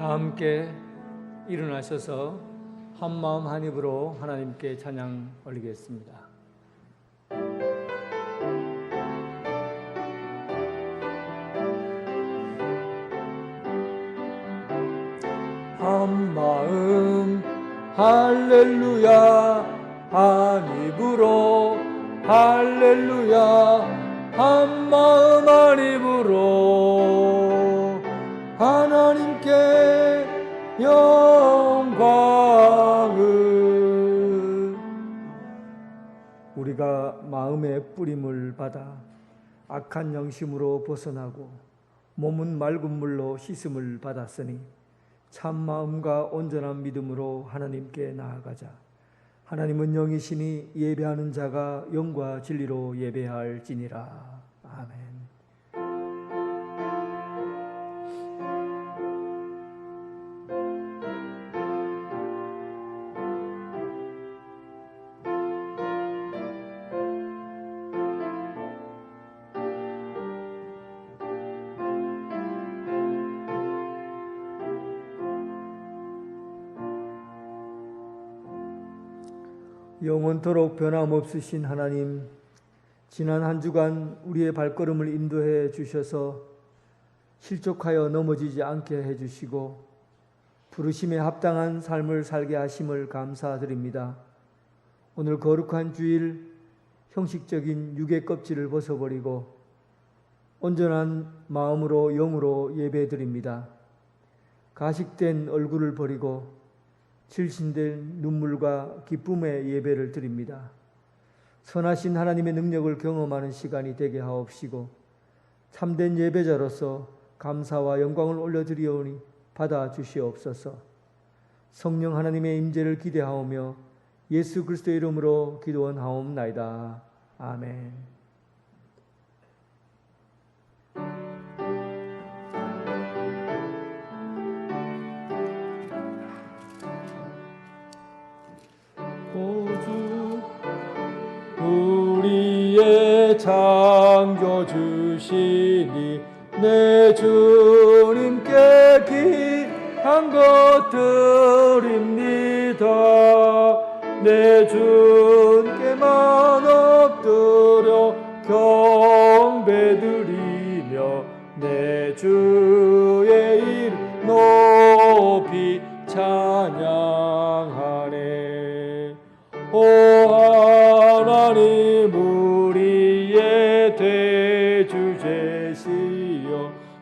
다 함께 일어나셔서 한 마음 한 입으로 하나님께 찬양 올리겠습니다. 한 마음 할렐루야, 한 입으로 할렐루야, 한 마음 한 입으로 하나님께 영광을. 우리가 마음의 뿌림을 받아 악한 영심으로 벗어나고 몸은 맑은 물로 씻음을 받았으니 참 마음과 온전한 믿음으로 하나님께 나아가자. 하나님은 영이시니 예배하는 자가 영과 진리로 예배할지니라. 아멘. 영원토록 변함없으신 하나님, 지난 한 주간 우리의 발걸음을 인도해 주셔서 실족하여 넘어지지 않게 해주시고 부르심에 합당한 삶을 살게 하심을 감사드립니다. 오늘 거룩한 주일 형식적인 육의 껍질을 벗어버리고 온전한 마음으로 영으로 예배드립니다. 가식된 얼굴을 버리고 질신된 눈물과 기쁨의 예배를 드립니다. 선하신 하나님의 능력을 경험하는 시간이 되게 하옵시고 참된 예배자로서 감사와 영광을 올려드리오니 받아주시옵소서. 성령 하나님의 임재를 기대하오며 예수 그리스도의 이름으로 기도원하옵나이다. 아멘. 우리의 창조주시니 내 주님께 귀한 것들입니다. 내 주님께만 엎드려 경배드리며 내 주의 이름 높이 찬양하네. 오 하나님, 우리의 대주제시여,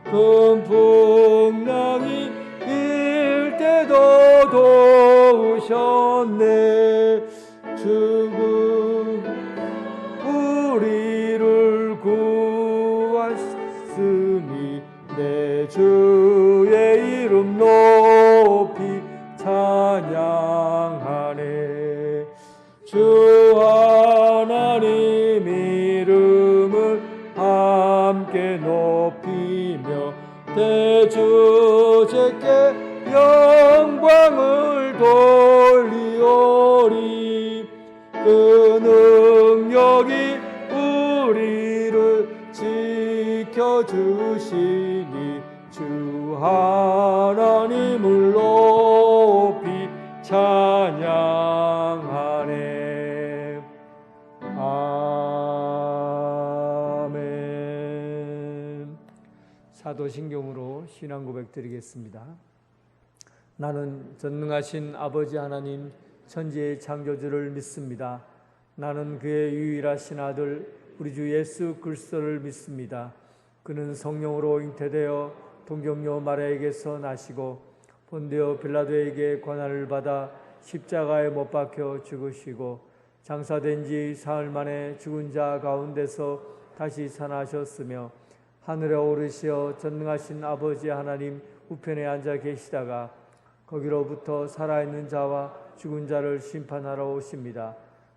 큰 풍랑이 일 때도 도우셨네. 주군 우리를 구하셨으니 내 주의 이름 높이 찬양하네. 주 하나님 이름을 함께 높이며 대주제께 영광을 돌리오리. 그 능력이 우리를 지켜주시니 주 하나님을 높이 찬양하네. 아멘. 사도신경으로 신앙 고백 드리겠습니다. 나는 전능하신 아버지 하나님 천지의 창조주를 믿습니다. 나는 그의 유일하신 아들 우리 주 예수 그리스도를 믿습니다. 그는 성령으로 잉태되어 동정녀 마리아에게서 나시고 본디오 빌라도에게 고난을 받아 십자가에 못 박혀 죽으시고 장사된 지 사흘 만에 죽은 자 가운데서 다시 살아나셨으며 하늘에 오르시어 전능하신 아버지 하나님 우편에 앉아 계시다가 거기로부터 살아있는 자와 죽은 자를 심판하러 오십니다.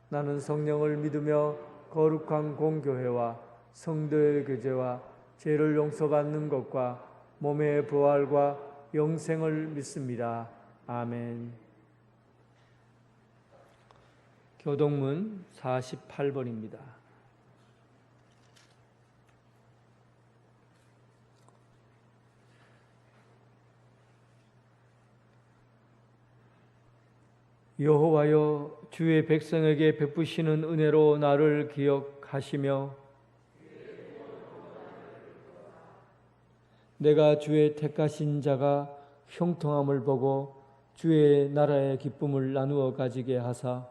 나는 성령을 믿으며 거룩한 공교회와 성도의 교제와 죄를 용서받는 것과 몸의 부활과 영생을 믿습니다. 아멘. 교동문 48번입니다. 여호와여, 주의 백성에게 베푸시는 은혜로 나를 기억하시며 내가 주의 택하신 자가 형통함을 보고 주의 나라의 기쁨을 나누어 가지게 하사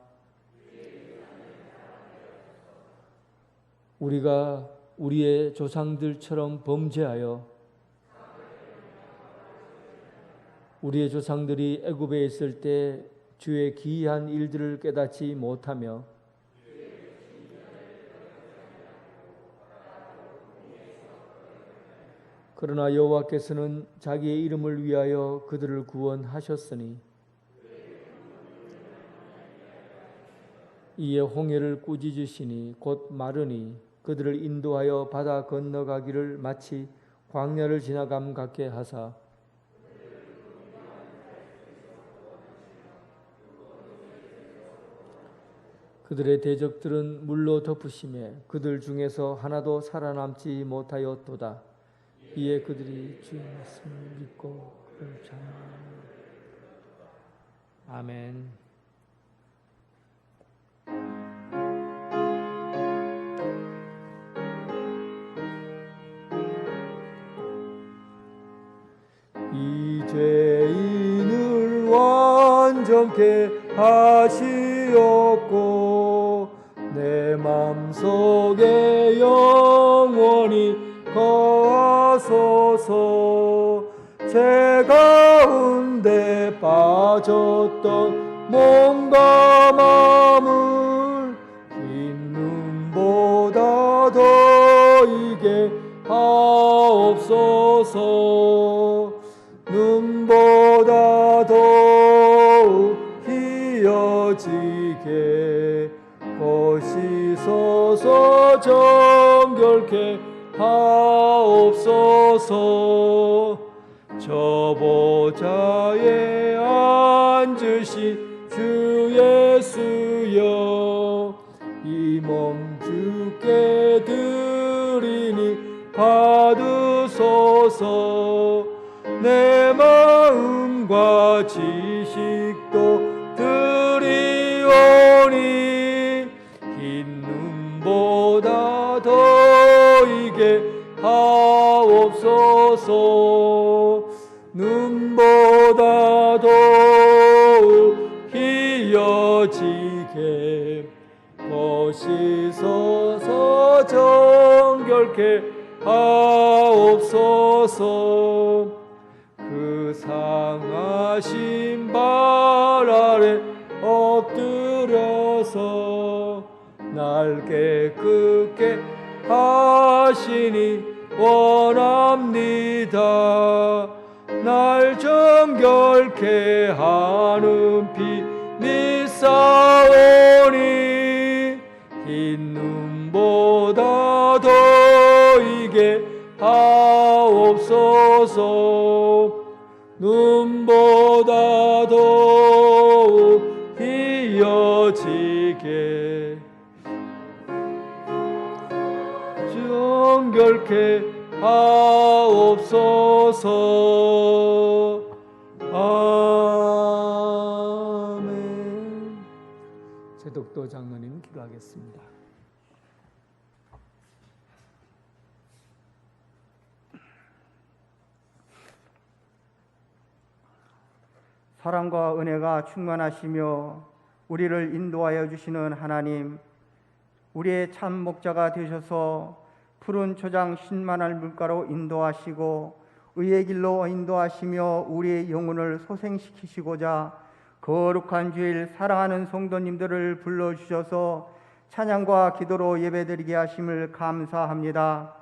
우리가 우리의 조상들처럼 범죄하여 우리의 조상들이 애굽에 있을 때 주의 기이한 일들을 깨닫지 못하며 그러나 여호와께서는 자기의 이름을 위하여 그들을 구원하셨으니 이에 홍해를 꾸짖으시니 곧 마르니 그들을 인도하여 바다 건너가기를 마치 광야를 지나감 같게 하사 그들의 대적들은 물로 덮으심에 그들 중에서 하나도 살아남지 못하였도다. 이에 그들이 주의 말씀을 믿고 그를 찬양하며 아멘. 이 죄인을 완전케 하시옵고 내 맘속에 영원히 거하소서. 죄 가운데 빠졌던 몸과 마음을 흰 눈보다 더이게 하옵소서. 눈보다 더욱 희어지게 거시소서. 정결케 하옵소서. 저 보좌에 앉으신 주 예수여, 이 몸 주께 드리니 받으소서. 내 마음과 지식도 드리오니 흰 눈보다 더이게 하옵소서. 눈보다 더욱 희어지게 거시소서. 정결케 하옵소서. 그 상하신 발 아래 엎드려서 날 깨끗게 하시니 원합니다. 날 정결케 하는 피 믿사오니 흰 눈보다 더이게 하옵소서. 눈보다 더욱 희어지게 정결케 하옵소서. 아멘. 제독도 장로님 기도하겠습니다. 사랑과 은혜가 충만하시며 우리를 인도하여 주시는 하나님, 우리의 참 목자가 되셔서 푸른 초장 신만할 물가로 인도하시고 의의 길로 인도하시며 우리의 영혼을 소생시키시고자 거룩한 주일 사랑하는 성도님들을 불러주셔서 찬양과 기도로 예배드리게 하심을 감사합니다.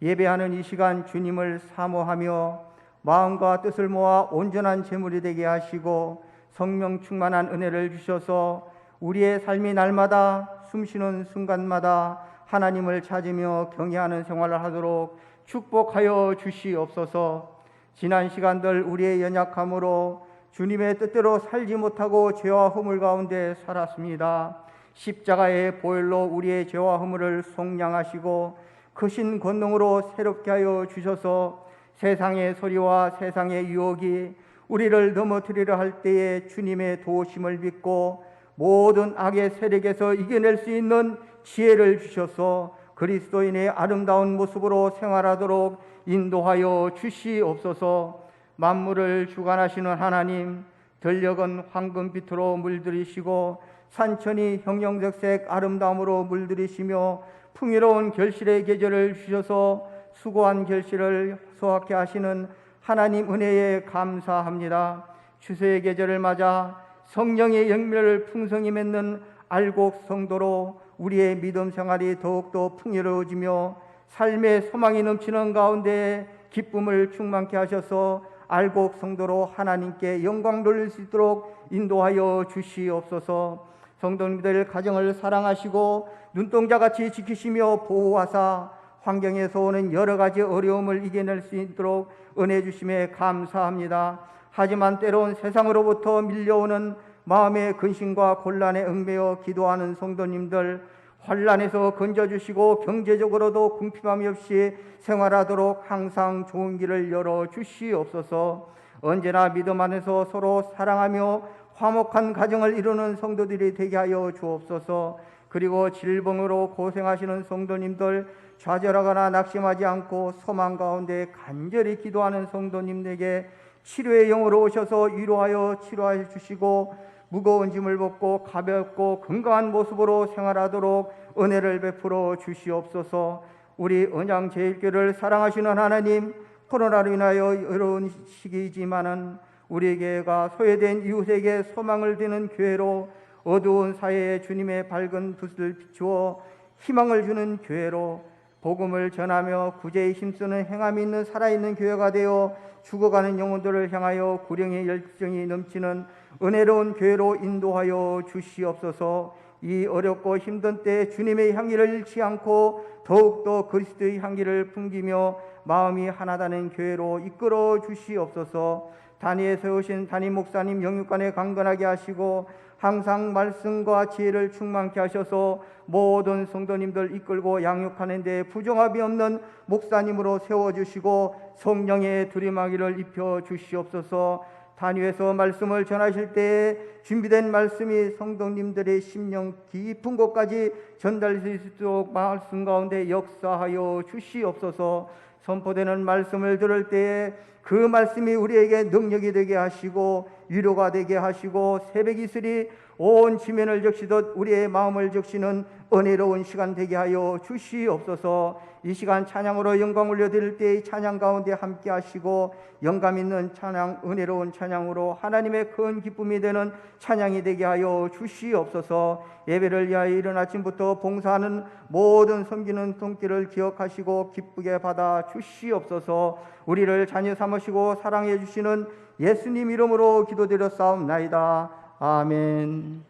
예배하는 이 시간 주님을 사모하며 마음과 뜻을 모아 온전한 제물이 되게 하시고 성령 충만한 은혜를 주셔서 우리의 삶이 날마다 숨쉬는 순간마다 하나님을 찾으며 경외하는 생활을 하도록 축복하여 주시옵소서. 지난 시간들 우리의 연약함으로 주님의 뜻대로 살지 못하고 죄와 허물 가운데 살았습니다. 십자가의 보혈로 우리의 죄와 허물을 속량하시고 크신 권능으로 새롭게 하여 주셔서 세상의 소리와 세상의 유혹이 우리를 넘어뜨리려 할 때에 주님의 도우심을 믿고 모든 악의 세력에서 이겨낼 수 있는 지혜를 주셔서 그리스도인의 아름다운 모습으로 생활하도록 인도하여 주시옵소서. 만물을 주관하시는 하나님, 전력은 황금빛으로 물들이시고 산천이 형형색색 아름다움으로 물들이시며 풍요로운 결실의 계절을 주셔서 수고한 결실을 소확게 하시는 하나님 은혜에 감사합니다. 추수의 계절을 맞아 성령의 열매를 풍성히 맺는 알곡 성도로 우리의 믿음 생활이 더욱더 풍요로워지며 삶의 소망이 넘치는 가운데 기쁨을 충만케 하셔서 알곡 성도로 하나님께 영광 돌릴 수 있도록 인도하여 주시옵소서. 성도님들 가정을 사랑하시고 눈동자같이 지키시며 보호하사 환경에서 오는 여러 가지 어려움을 이겨낼 수 있도록 은혜 주심에 감사합니다. 하지만 때론 세상으로부터 밀려오는 마음의 근심과 곤란에 얽매여 기도하는 성도님들 환난에서 건져주시고 경제적으로도 궁핍함이 없이 생활하도록 항상 좋은 길을 열어주시옵소서. 언제나 믿음 안에서 서로 사랑하며 화목한 가정을 이루는 성도들이 되게 하여 주옵소서. 그리고 질병으로 고생하시는 성도님들 좌절하거나 낙심하지 않고 소망 가운데 간절히 기도하는 성도님에게 치료의 영으로 오셔서 위로하여 치료하여 주시고 무거운 짐을 벗고 가볍고 건강한 모습으로 생활하도록 은혜를 베풀어 주시옵소서. 우리 언양제일교회를 사랑하시는 하나님, 코로나로 인하여 어려운 시기이지만은 우리 교회가 소외된 이웃에게 소망을 드는 교회로, 어두운 사회에 주님의 밝은 빛을 비추어 희망을 주는 교회로, 복음을 전하며 구제에 힘쓰는 행함이 있는 살아있는 교회가 되어 죽어가는 영혼들을 향하여 구령의 열정이 넘치는 은혜로운 교회로 인도하여 주시옵소서. 이 어렵고 힘든 때 주님의 향기를 잃지 않고 더욱더 그리스도의 향기를 풍기며 마음이 하나다는 교회로 이끌어 주시옵소서. 단위에 세우신 담임 목사님 영육간에 강건하게 하시고 항상 말씀과 지혜를 충만케 하셔서 모든 성도님들 이끌고 양육하는 데 부정함이 없는 목사님으로 세워주시고 성령의 두리마기를 입혀주시옵소서. 단위에서 말씀을 전하실 때에 준비된 말씀이 성도님들의 심령 깊은 곳까지 전달될 수 있도록 말씀 가운데 역사하여 주시옵소서. 선포되는 말씀을 들을 때에 그 말씀이 우리에게 능력이 되게 하시고 위로가 되게 하시고 새벽 이슬이 온 지면을 적시듯 우리의 마음을 적시는 은혜로운 시간 되게 하여 주시옵소서. 이 시간 찬양으로 영광 올려드릴 때의 찬양 가운데 함께 하시고 영감 있는 찬양, 은혜로운 찬양으로 하나님의 큰 기쁨이 되는 찬양이 되게 하여 주시옵소서. 예배를 위하여 이른 아침부터 봉사하는 모든 섬기는 손길을 기억하시고 기쁘게 받아 주시옵소서. 우리를 자녀 삼으시고 사랑해 주시는 예수님 이름으로 기도드렸사옵나이다. 아멘.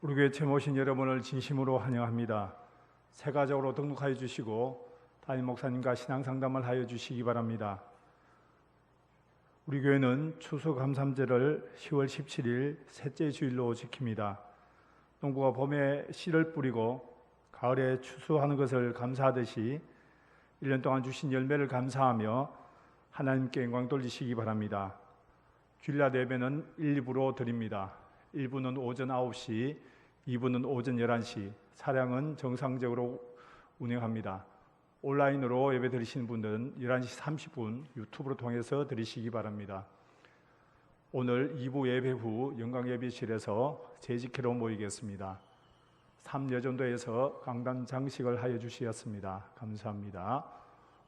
우리 교회 처음 오신 여러분을 진심으로 환영합니다. 세가적으로 등록하여 주시고 담임 목사님과 신앙 상담을 하여 주시기 바랍니다. 우리 교회는 추수감삼제를 10월 17일 셋째 주일로 지킵니다. 농부가 봄에 씨를 뿌리고 가을에 추수하는 것을 감사하듯이 1년 동안 주신 열매를 감사하며 하나님께 영광 돌리시기 바랍니다. 주일날 예배는 1, 2부로 드립니다. 1부는 오전 9시, 2부는 오전 11시, 차량은 정상적으로 운행합니다. 온라인으로 예배 드리시는 분들은 11시 30분 유튜브로 통해서 드리시기 바랍니다. 오늘 2부 예배 후 영광예배실에서 재직회로 모이겠습니다. 3여전도에서 강단 장식을 하여 주시었습니다. 감사합니다.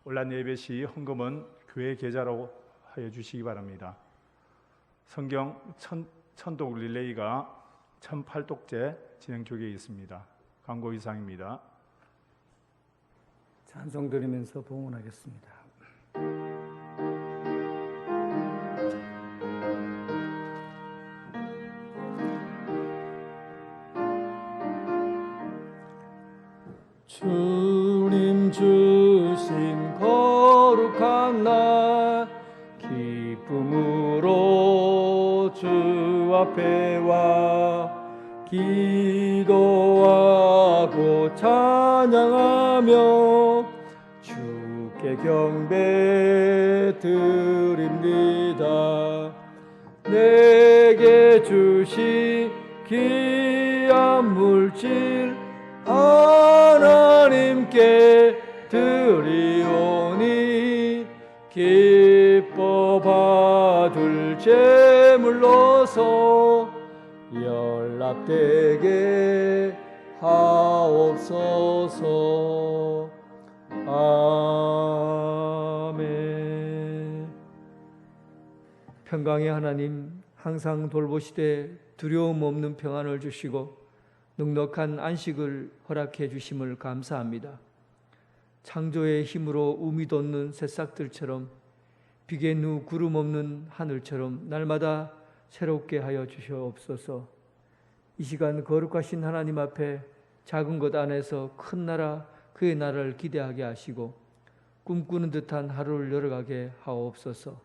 온라인 예배 시 헌금은 교회 계좌로 하여 주시기 바랍니다. 성경 천독 릴레이가 1008독째 진행 중에 있습니다. 광고 이상입니다. 찬송 드리면서 봉헌하겠습니다. 주님 주신 주 앞에 와 기도하고 찬양하며 주께 경배 드립니다. 내게 주신 귀한 물질 하나님께 드리오니 기뻐 받을 제물로서 연락되게 하옵소서. 아멘. 평강의 하나님, 항상 돌보시되 두려움 없는 평안을 주시고 넉넉한 안식을 허락해 주심을 감사합니다. 창조의 힘으로 우미 돋는 새싹들처럼 비겐 후 구름 없는 하늘처럼 날마다 새롭게 하여 주시옵소서. 이 시간 거룩하신 하나님 앞에 작은 것 안에서 큰 나라, 그의 나라를 기대하게 하시고 꿈꾸는 듯한 하루를 열어가게 하옵소서.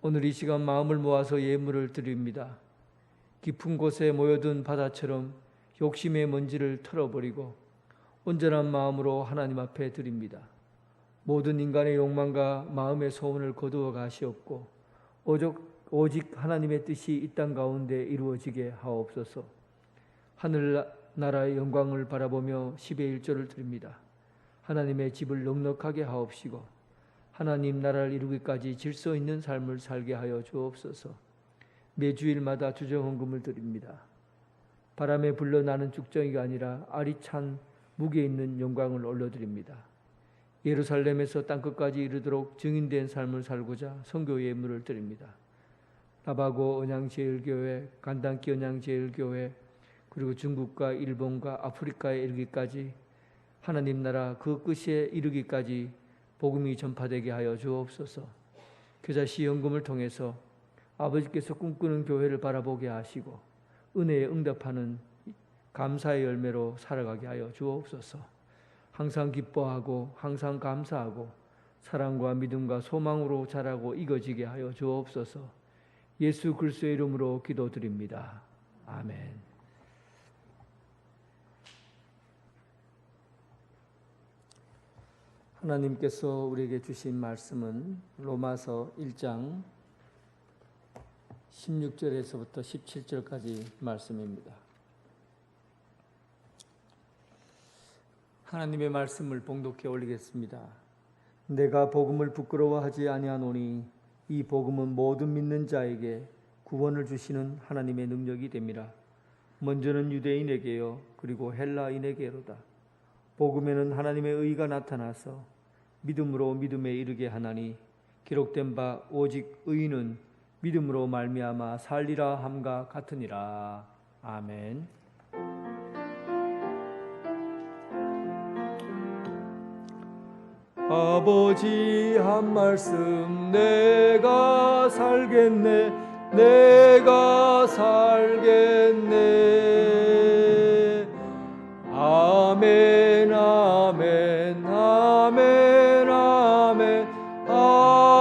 오늘 이 시간 마음을 모아서 예물을 드립니다. 깊은 곳에 모여든 바다처럼 욕심의 먼지를 털어버리고 온전한 마음으로 하나님 앞에 드립니다. 모든 인간의 욕망과 마음의 소원을 거두어 가시옵고 오직 하나님의 뜻이 이 땅 가운데 이루어지게 하옵소서. 하늘나라의 영광을 바라보며 10의 1조를 드립니다. 하나님의 집을 넉넉하게 하옵시고 하나님 나라를 이루기까지 질서 있는 삶을 살게 하여 주옵소서. 매주일마다 주정헌금을 드립니다. 바람에 불러나는 죽정이가 아니라 알이 찬 무게 있는 영광을 올려드립니다. 예루살렘에서 땅끝까지 이르도록 증인된 삶을 살고자 선교 예물을 드립니다. 나바고 언양제일교회, 간단기 언양제일교회, 그리고 중국과 일본과 아프리카에 이르기까지 하나님 나라 그 끝에 이르기까지 복음이 전파되게 하여 주옵소서. 교자시 연금을 통해서 아버지께서 꿈꾸는 교회를 바라보게 하시고 은혜에 응답하는 감사의 열매로 살아가게 하여 주옵소서. 항상 기뻐하고 항상 감사하고 사랑과 믿음과 소망으로 자라고 이겨지게 하여 주옵소서. 예수 그리스도의 이름으로 기도드립니다. 아멘. 하나님께서 우리에게 주신 말씀은 로마서 1장 16절에서부터 17절까지 말씀입니다. 하나님의 말씀을 봉독해 올리겠습니다. 내가 복음을 부끄러워하지 아니하노니 이 복음은 모든 믿는 자에게 구원을 주시는 하나님의 능력이 됨이라. 먼저는 유대인에게요 그리고 헬라인에게로다. 복음에는 하나님의 의가 나타나서 믿음으로 믿음에 이르게 하나니 기록된 바 오직 의인은 믿음으로 말미암아 살리라 함과 같으니라. 아멘. 아버지 한 말씀 내가 살겠네 내가 살겠네. 아멘 아멘 아멘 아멘 아멘.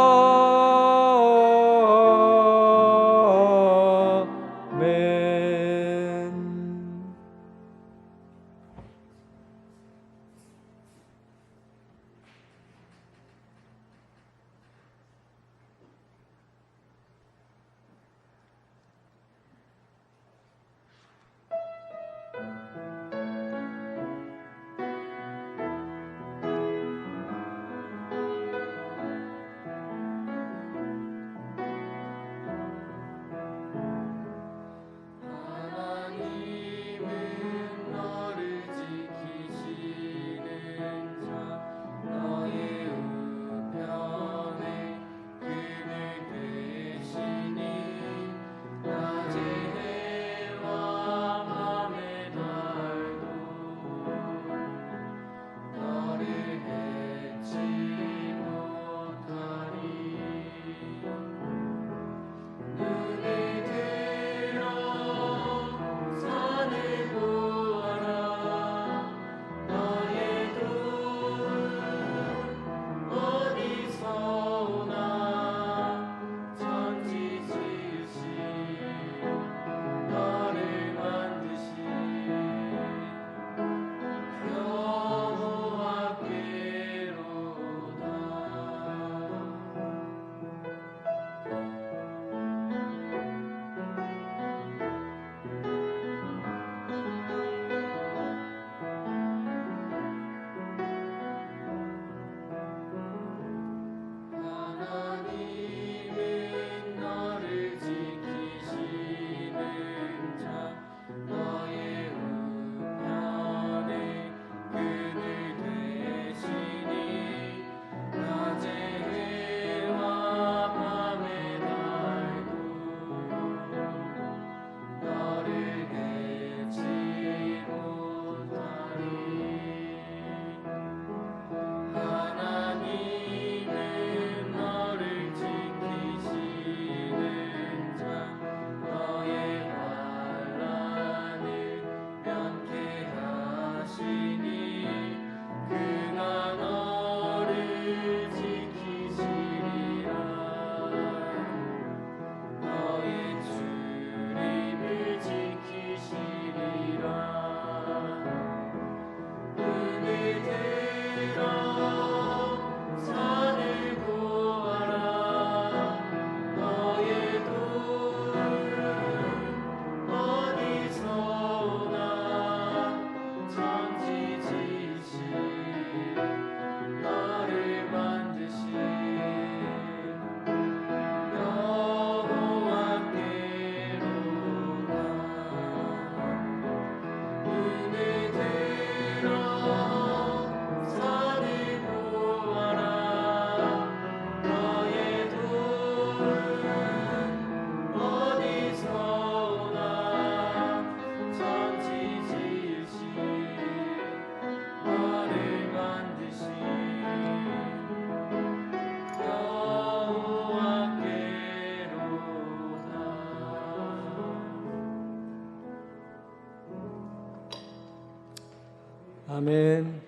아멘.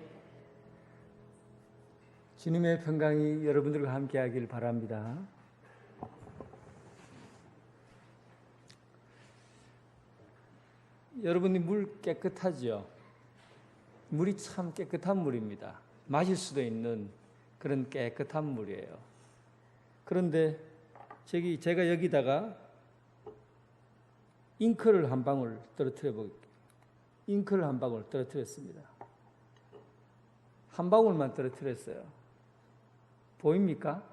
주님의 평강이 여러분들과 함께하길 바랍니다. 여러분이 물 깨끗하죠? 물이 참 깨끗한 물입니다. 마실 수도 있는 그런 깨끗한 물이에요. 그런데 제가 여기다가 잉크를 한 방울 떨어뜨려 볼게요. 잉크를 한 방울 떨어뜨렸습니다. 한 방울만 떨어뜨렸어요. 보입니까?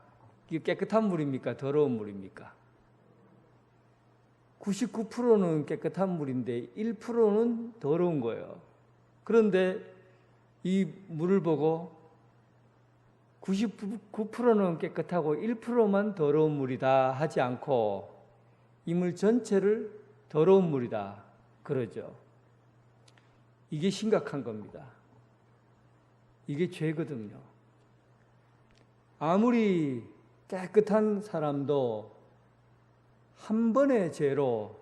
이게 깨끗한 물입니까? 더러운 물입니까? 99%는 깨끗한 물인데 1%는 더러운 거예요. 그런데 이 물을 보고 99%는 깨끗하고 1%만 더러운 물이다 하지 않고 이 물 전체를 더러운 물이다 그러죠. 이게 심각한 겁니다. 이게 죄거든요. 아무리 깨끗한 사람도 한 번의 죄로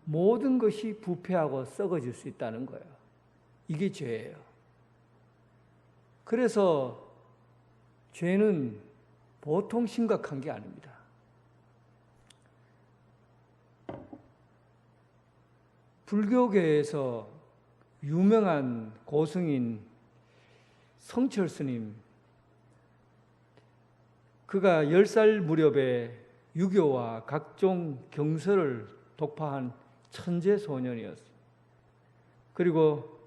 모든 것이 부패하고 썩어질 수 있다는 거예요. 이게 죄예요. 그래서 죄는 보통 심각한 게 아닙니다. 불교계에서 유명한 고승인 성철 스님, 그가 10살 무렵에 유교와 각종 경서를 독파한 천재 소년이었어요. 그리고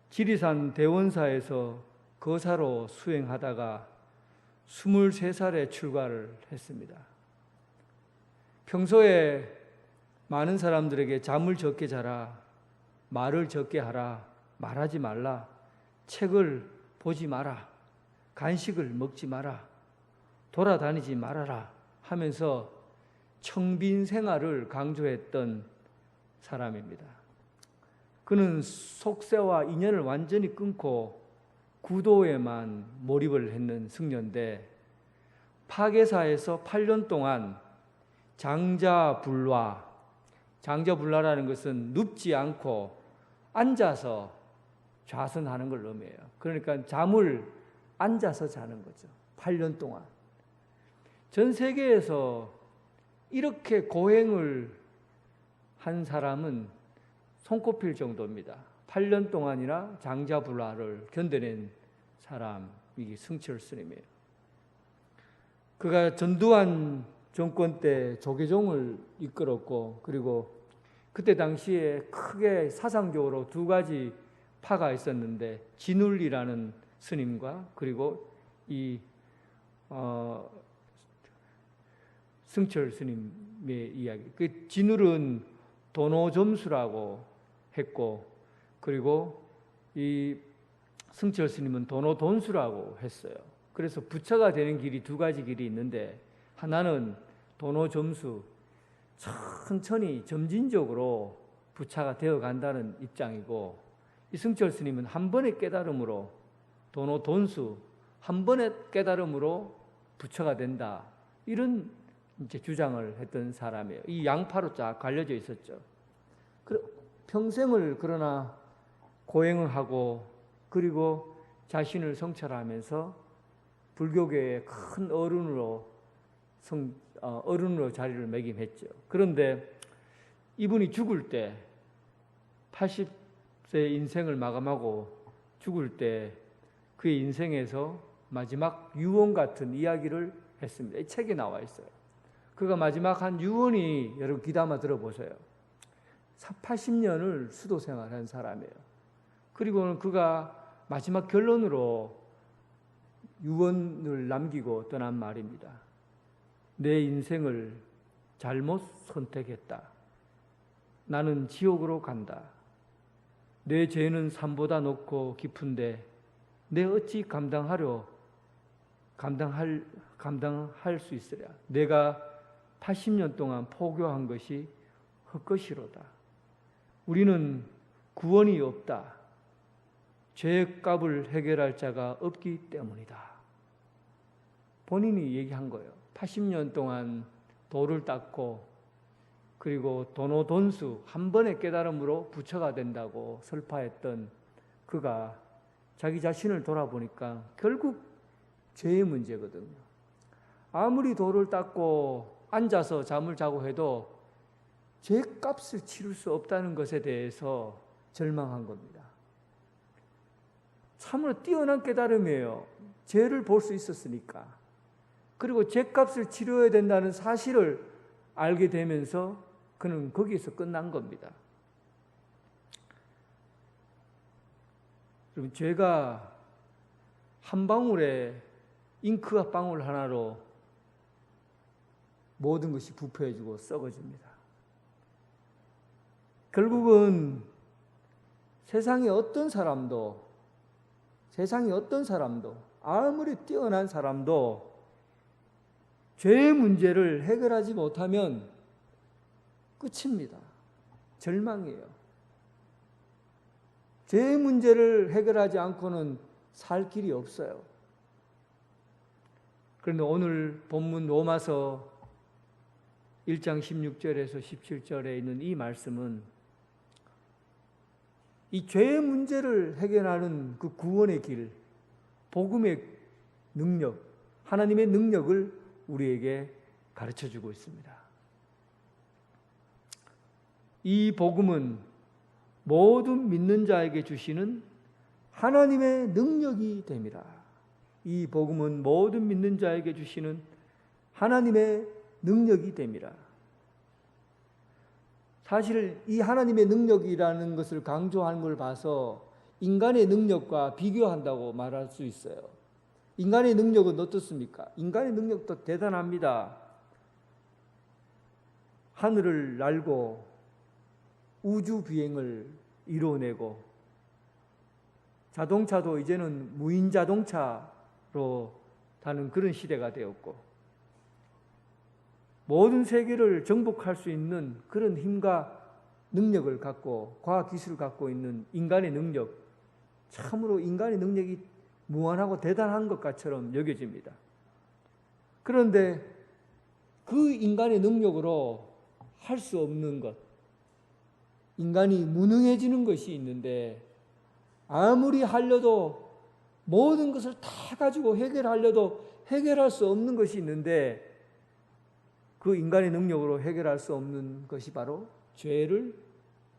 지리산 대원사에서 거사로 수행하다가 23살에 출가를 했습니다. 평소에 많은 사람들에게 잠을 적게 자라, 말을 적게 하라, 말하지 말라, 책을 보지 마라, 간식을 먹지 마라, 돌아다니지 말아라 하면서 청빈 생활을 강조했던 사람입니다. 그는 속세와 인연을 완전히 끊고 구도에만 몰입을 했는 승려인데 파괴사에서 8년 동안 장자불라라는 것은 눕지 않고 앉아서 좌선하는 걸 의미해요. 그러니까 잠을 앉아서 자는 거죠. 8년 동안. 전 세계에서 이렇게 고행을 한 사람은 손꼽힐 정도입니다. 8년 동안이나 장자불라를 견뎌낸 사람이 승철 스님이에요. 그가 전두환 정권 때 조계종을 이끌었고, 그리고 그때 당시에 크게 사상적으로 두 가지 파가 있었는데 진울이라는 스님과 그리고 이 승철 스님의 이야기. 그 진울은 도노점수라고 했고, 그리고 이 승철 스님은 도노돈수라고 했어요. 그래서 부처가 되는 길이 두 가지 길이 있는데 하나는 도노점수, 천천히 점진적으로 부처가 되어 간다는 입장이고, 이 승철 스님은 한 번의 깨달음으로 도노돈수, 한 번의 깨달음으로 부처가 된다, 이런 이제 주장을 했던 사람이에요. 이 양파로 쫙 갈려져 있었죠. 평생을 그러나 고행을 하고, 그리고 자신을 성찰하면서 불교계의 큰 어른으로 자리를 매김했죠. 그런데 이분이 죽을 때 80세 인생을 마감하고 죽을 때 그의 인생에서 마지막 유언 같은 이야기를 했습니다. 이 책에 나와 있어요. 그가 마지막 한 유언이, 여러분 귀담아 들어보세요. 80년을 수도 생활한 사람이에요. 그리고는 그가 마지막 결론으로 유언을 남기고 떠난 말입니다. 내 인생을 잘못 선택했다. 나는 지옥으로 간다. 내 죄는 산보다 높고 깊은데 내 어찌 감당할 수 있으랴. 내가 80년 동안 포교한 것이 헛것이로다. 우리는 구원이 없다. 죄값을 해결할 자가 없기 때문이다. 본인이 얘기한 거예요. 80년 동안 돌을 닦고 그리고 도노돈수 한 번의 깨달음으로 부처가 된다고 설파했던 그가 자기 자신을 돌아보니까 결국 죄의 문제거든요. 아무리 도를 닦고 앉아서 잠을 자고 해도 죄값을 치를 수 없다는 것에 대해서 절망한 겁니다. 참으로 뛰어난 깨달음이에요. 죄를 볼 수 있었으니까. 그리고 죄값을 치러야 된다는 사실을 알게 되면서 그는 거기에서 끝난 겁니다. 여러분, 죄가 한 방울에 잉크 방울 하나로 모든 것이 부패해지고 썩어집니다. 결국은 세상의 어떤 사람도 아무리 뛰어난 사람도 죄의 문제를 해결하지 못하면 끝입니다. 절망이에요. 죄의 문제를 해결하지 않고는 살 길이 없어요. 그런데 오늘 본문 로마서 1장 16절에서 17절에 있는 이 말씀은 이 죄의 문제를 해결하는 그 구원의 길, 복음의 능력, 하나님의 능력을 우리에게 가르쳐주고 있습니다. 이 복음은 모든 믿는 자에게 주시는 하나님의 능력이 됨이라. 이 복음은 모든 믿는 자에게 주시는 하나님의 능력이 됨이라. 사실 이 하나님의 능력이라는 것을 강조하는 걸 봐서 인간의 능력과 비교한다고 말할 수 있어요. 인간의 능력은 어떻습니까? 인간의 능력도 대단합니다. 하늘을 날고 우주 비행을 이루어내고 자동차도 이제는 무인 자동차로 다는 그런 시대가 되었고 모든 세계를 정복할 수 있는 그런 힘과 능력을 갖고 과학기술을 갖고 있는 인간의 능력, 참으로 인간의 능력이 무한하고 대단한 것처럼 여겨집니다. 그런데 그 인간의 능력으로 할 수 없는 것, 인간이 무능해지는 것이 있는데 아무리 하려도 모든 것을 다 가지고 해결하려도 해결할 수 없는 것이 있는데 그 인간의 능력으로 해결할 수 없는 것이 바로 죄를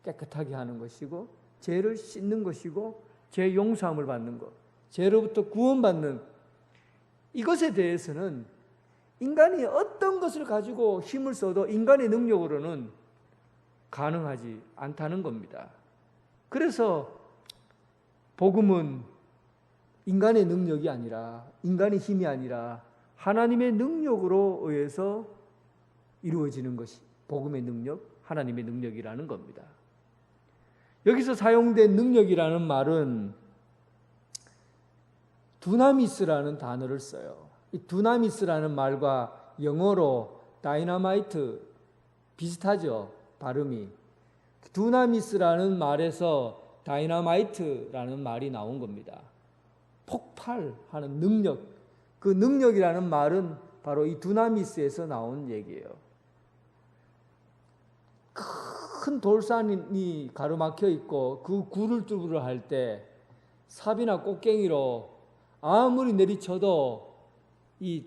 깨끗하게 하는 것이고 죄를 씻는 것이고 죄 용서함을 받는 것, 죄로부터 구원받는 이것에 대해서는 인간이 어떤 것을 가지고 힘을 써도 인간의 능력으로는 가능하지 않다는 겁니다. 그래서 복음은 인간의 능력이 아니라 인간의 힘이 아니라 하나님의 능력으로 의해서 이루어지는 것이 복음의 능력, 하나님의 능력이라는 겁니다. 여기서 사용된 능력이라는 말은 두나미스라는 단어를 써요. 이 두나미스라는 말과 영어로 다이너마이트 비슷하죠, 발음이. 두나미스라는 말에서 다이너마이트라는 말이 나온 겁니다. 폭발하는 능력, 그 능력이라는 말은 바로 이 두나미스에서 나온 얘기예요. 큰 돌산이 가로막혀 있고 그 굴을 뚫으려 할 때 삽이나 꽃갱이로 아무리 내리쳐도 이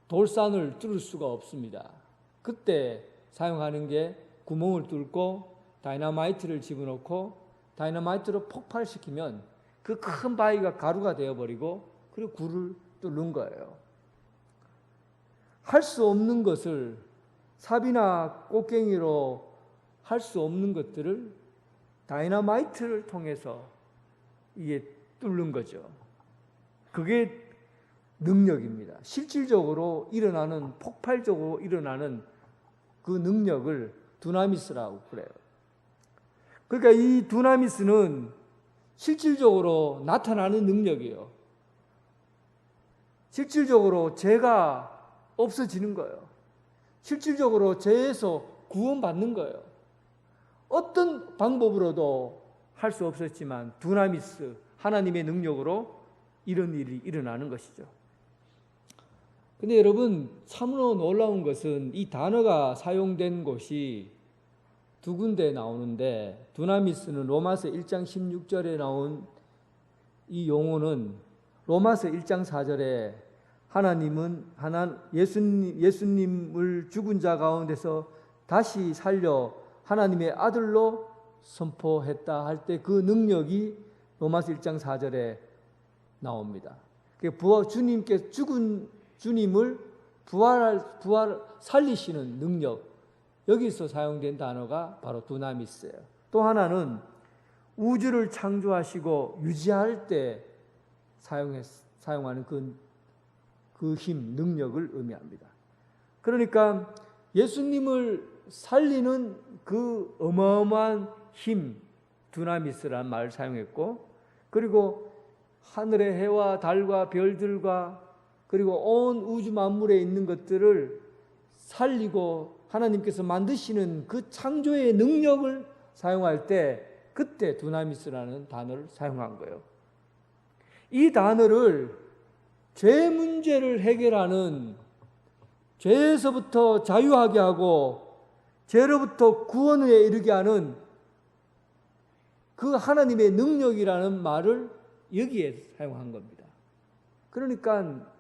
돌산을 뚫을 수가 없습니다. 그때 사용하는 게 구멍을 뚫고 다이너마이트를 집어넣고 다이너마이트로 폭발시키면 그 큰 바위가 가루가 되어버리고 그리고 굴을 뚫는 거예요. 할 수 없는 것을 삽이나 꽃갱이로 할 수 없는 것들을 다이너마이트를 통해서 이게 뚫는 거죠. 그게 능력입니다. 실질적으로 일어나는, 폭발적으로 일어나는 그 능력을 두나미스라고 그래요. 그러니까 이 두나미스는 실질적으로 나타나는 능력이에요. 실질적으로 죄가 없어지는 거예요. 실질적으로 죄에서 구원받는 거예요. 어떤 방법으로도 할 수 없었지만 두나미스, 하나님의 능력으로 이런 일이 일어나는 것이죠. 근데 여러분, 참으로 놀라운 것은 이 단어가 사용된 곳이 두 군데 나오는데, 두나미스는 로마서 1장 16절에 나온 이 용어는 로마서 1장 4절에 예수님을 죽은 자 가운데서 다시 살려 하나님의 아들로 선포했다 할 때 그 능력이 로마서 1장 4절에 나옵니다. 주님께 죽은 주님을 살리시는 능력, 여기서 사용된 단어가 바로 두나미스예요. 또 하나는 우주를 창조하시고 유지할 때 사용하는 그 힘, 능력을 의미합니다. 그러니까 예수님을 살리는 그 어마어마한 힘, 두나미스라는 말을 사용했고, 그리고 하늘의 해와 달과 별들과 그리고 온 우주 만물에 있는 것들을 살리고 하나님께서 만드시는 그 창조의 능력을 사용할 때 그때 두나미스라는 단어를 사용한 거예요. 이 단어를 죄 문제를 해결하는, 죄에서부터 자유하게 하고 죄로부터 구원에 이르게 하는 그 하나님의 능력이라는 말을 여기에 사용한 겁니다. 그러니까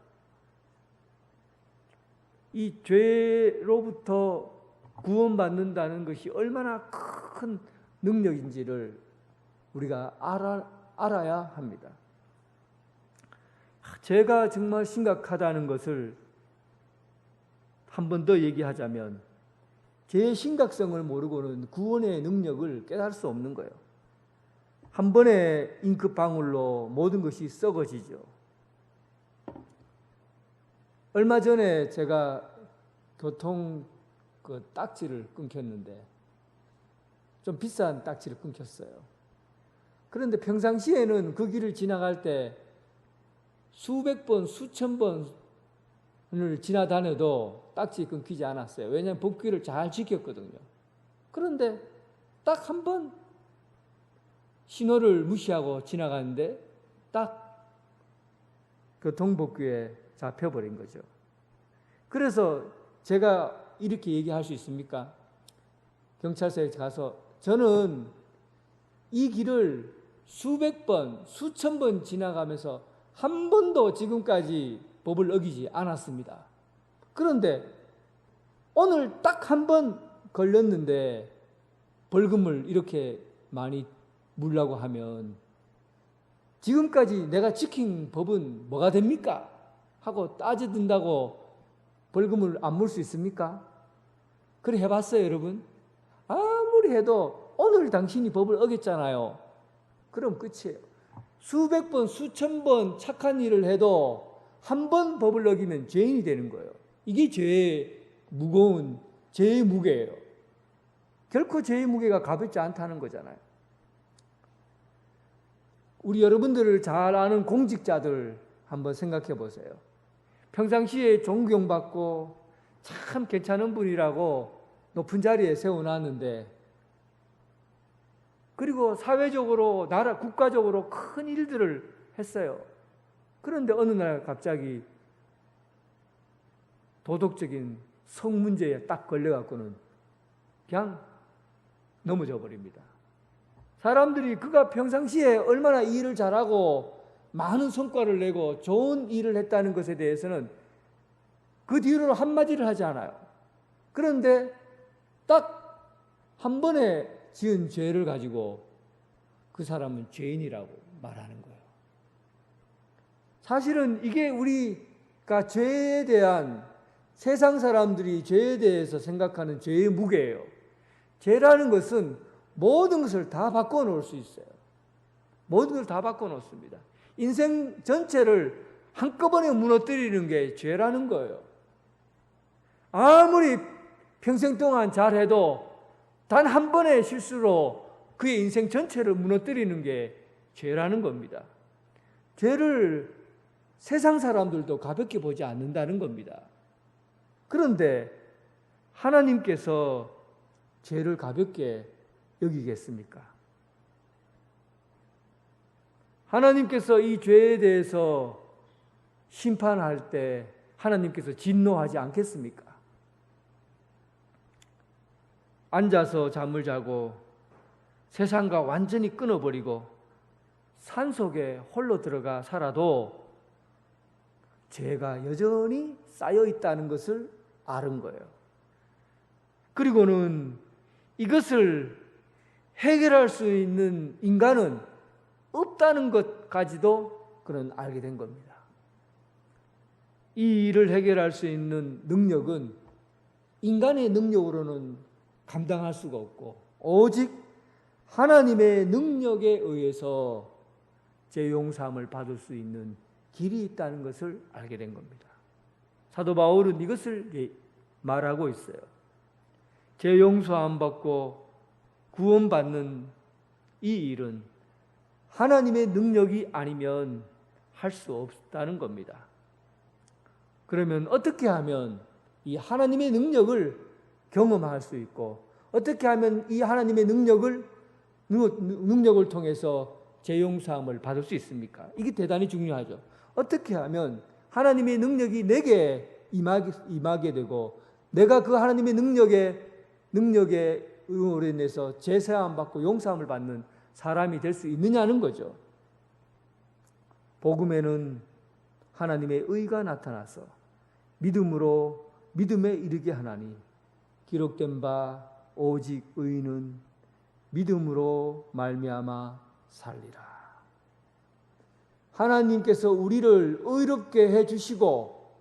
이 죄로부터 구원받는다는 것이 얼마나 큰 능력인지를 우리가 알아야 합니다. 죄가 정말 심각하다는 것을 한 번 더 얘기하자면, 죄의 심각성을 모르고는 구원의 능력을 깨달을 수 없는 거예요. 한 번의 잉크방울로 모든 것이 썩어지죠. 얼마 전에 제가 교통 딱지를 끊겼는데, 좀 비싼 딱지를 끊겼어요. 그런데 평상시에는 그 길을 지나갈 때 수백 번, 수천 번을 지나다녀도 딱지 끊기지 않았어요. 왜냐하면 법규를 잘 지켰거든요. 그런데 딱 한 번 신호를 무시하고 지나가는데 딱 교통법규에 잡혀버린 거죠. 그래서 제가 이렇게 얘기할 수 있습니까? 경찰서에 가서 저는 이 길을 수백 번, 수천 번 지나가면서 한 번도 지금까지 법을 어기지 않았습니다. 그런데 오늘 딱 한 번 걸렸는데 벌금을 이렇게 많이 물라고 하면 지금까지 내가 지킨 법은 뭐가 됩니까? 하고 따져든다고 벌금을 안 물 수 있습니까? 그래 해봤어요, 여러분? 아무리 해도 오늘 당신이 법을 어겼잖아요. 그럼 끝이에요. 수백 번, 수천 번 착한 일을 해도 한 번 법을 어기면 죄인이 되는 거예요. 이게 죄의 무거운, 죄의 무게예요. 결코 죄의 무게가 가볍지 않다는 거잖아요. 우리 여러분들을 잘 아는 공직자들 한번 생각해 보세요. 평상시에 존경받고 참 괜찮은 분이라고 높은 자리에 세워놨는데, 그리고 사회적으로, 국가적으로 큰 일들을 했어요. 그런데 어느 날 갑자기 도덕적인 성 문제에 딱 걸려갖고는 그냥 넘어져 버립니다. 사람들이 그가 평상시에 얼마나 일을 잘하고 많은 성과를 내고 좋은 일을 했다는 것에 대해서는 그 뒤로 한마디를 하지 않아요. 그런데 딱 한 번에 지은 죄를 가지고 그 사람은 죄인이라고 말하는 거예요. 사실은 이게 우리가 죄에 대한, 세상 사람들이 죄에 대해서 생각하는 죄의 무게예요. 죄라는 것은 모든 것을 다 바꿔놓을 수 있어요. 모든 걸 다 바꿔놓습니다. 인생 전체를 한꺼번에 무너뜨리는 게 죄라는 거예요. 아무리 평생 동안 잘해도 단 한 번의 실수로 그의 인생 전체를 무너뜨리는 게 죄라는 겁니다. 죄를 세상 사람들도 가볍게 보지 않는다는 겁니다. 그런데 하나님께서 죄를 가볍게 여기겠습니까? 하나님께서 이 죄에 대해서 심판할 때 하나님께서 진노하지 않겠습니까? 앉아서 잠을 자고 세상과 완전히 끊어버리고 산속에 홀로 들어가 살아도 죄가 여전히 쌓여 있다는 것을 아는 거예요. 그리고는 이것을 해결할 수 있는 인간은 없다는 것까지도 그는 알게 된 겁니다. 이 일을 해결할 수 있는 능력은 인간의 능력으로는 감당할 수가 없고 오직 하나님의 능력에 의해서 죄 용서함을 받을 수 있는 길이 있다는 것을 알게 된 겁니다. 사도 바울은 이것을 말하고 있어요. 죄 용서함 받고 구원받는 이 일은 하나님의 능력이 아니면 할 수 없다는 겁니다. 그러면 어떻게 하면 이 하나님의 능력을 경험할 수 있고 어떻게 하면 이 하나님의 능력을 통해서 죄 용서함을 받을 수 있습니까? 이게 대단히 중요하죠. 어떻게 하면 하나님의 능력이 내게 임하게 되고 내가 그 하나님의 능력에 의로 인해서 제사함 받고 용서함을 받는 사람이 될 수 있느냐는 거죠. 복음에는 하나님의 의가 나타나서 믿음으로 믿음에 이르게 하나니 기록된 바 오직 의인은 믿음으로 말미암아 살리라. 하나님께서 우리를 의롭게 해주시고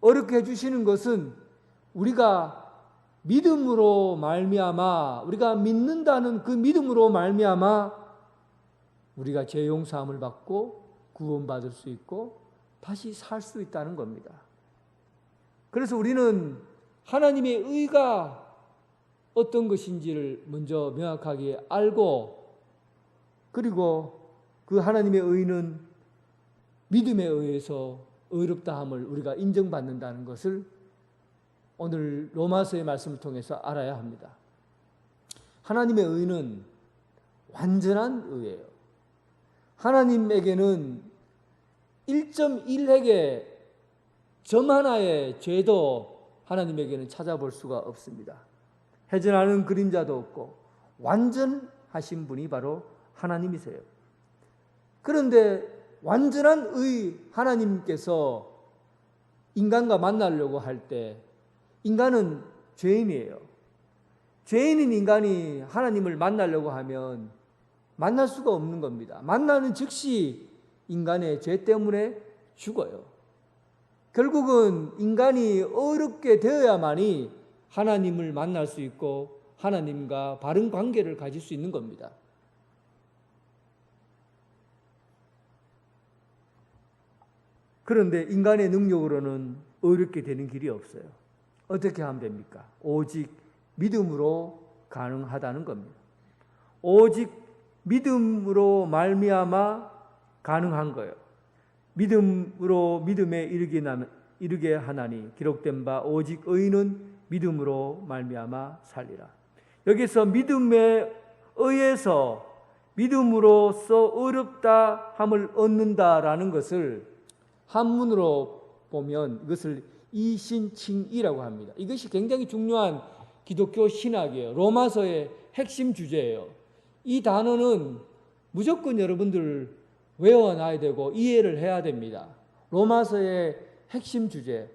어렵게 해주시는 것은 우리가 믿음으로 말미암아 우리가 믿는다는 그 믿음으로 말미암아 우리가 죄 용서함을 받고 구원받을 수 있고 다시 살 수 있다는 겁니다. 그래서 우리는 하나님의 의가 어떤 것인지를 먼저 명확하게 알고 그리고 그 하나님의 의는 믿음에 의해서 의롭다함을 우리가 인정받는다는 것을 오늘 로마서의 말씀을 통해서 알아야 합니다. 하나님의 의는 완전한 의예요. 하나님에게는 1.1핵의 점 하나의 죄도 하나님에게는 찾아볼 수가 없습니다. 해전하는 그림자도 없고 완전하신 분이 바로 하나님이세요. 그런데 완전한 의 하나님께서 인간과 만나려고 할 때 인간은 죄인이에요. 죄인인 인간이 하나님을 만나려고 하면 만날 수가 없는 겁니다. 만나는 즉시 인간의 죄 때문에 죽어요. 결국은 인간이 어렵게 되어야만이 하나님을 만날 수 있고 하나님과 바른 관계를 가질 수 있는 겁니다. 그런데 인간의 능력으로는 어렵게 되는 길이 없어요. 어떻게 하면 됩니까? 오직 믿음으로 가능하다는 겁니다. 오직 믿음으로 말미암아 가능한 거예요. 믿음으로 믿음에 이르게 하나니 기록된 바 오직 의인은 믿음으로 말미암아 살리라. 여기서 믿음에 의해서 믿음으로써 어렵다 함을 얻는다라는 것을 한문으로 보면 이것을 이신칭이라고 합니다. 이것이 굉장히 중요한 기독교 신학이에요. 로마서의 핵심 주제예요. 이 단어는 무조건 여러분들 외워놔야 되고 이해를 해야 됩니다. 로마서의 핵심 주제,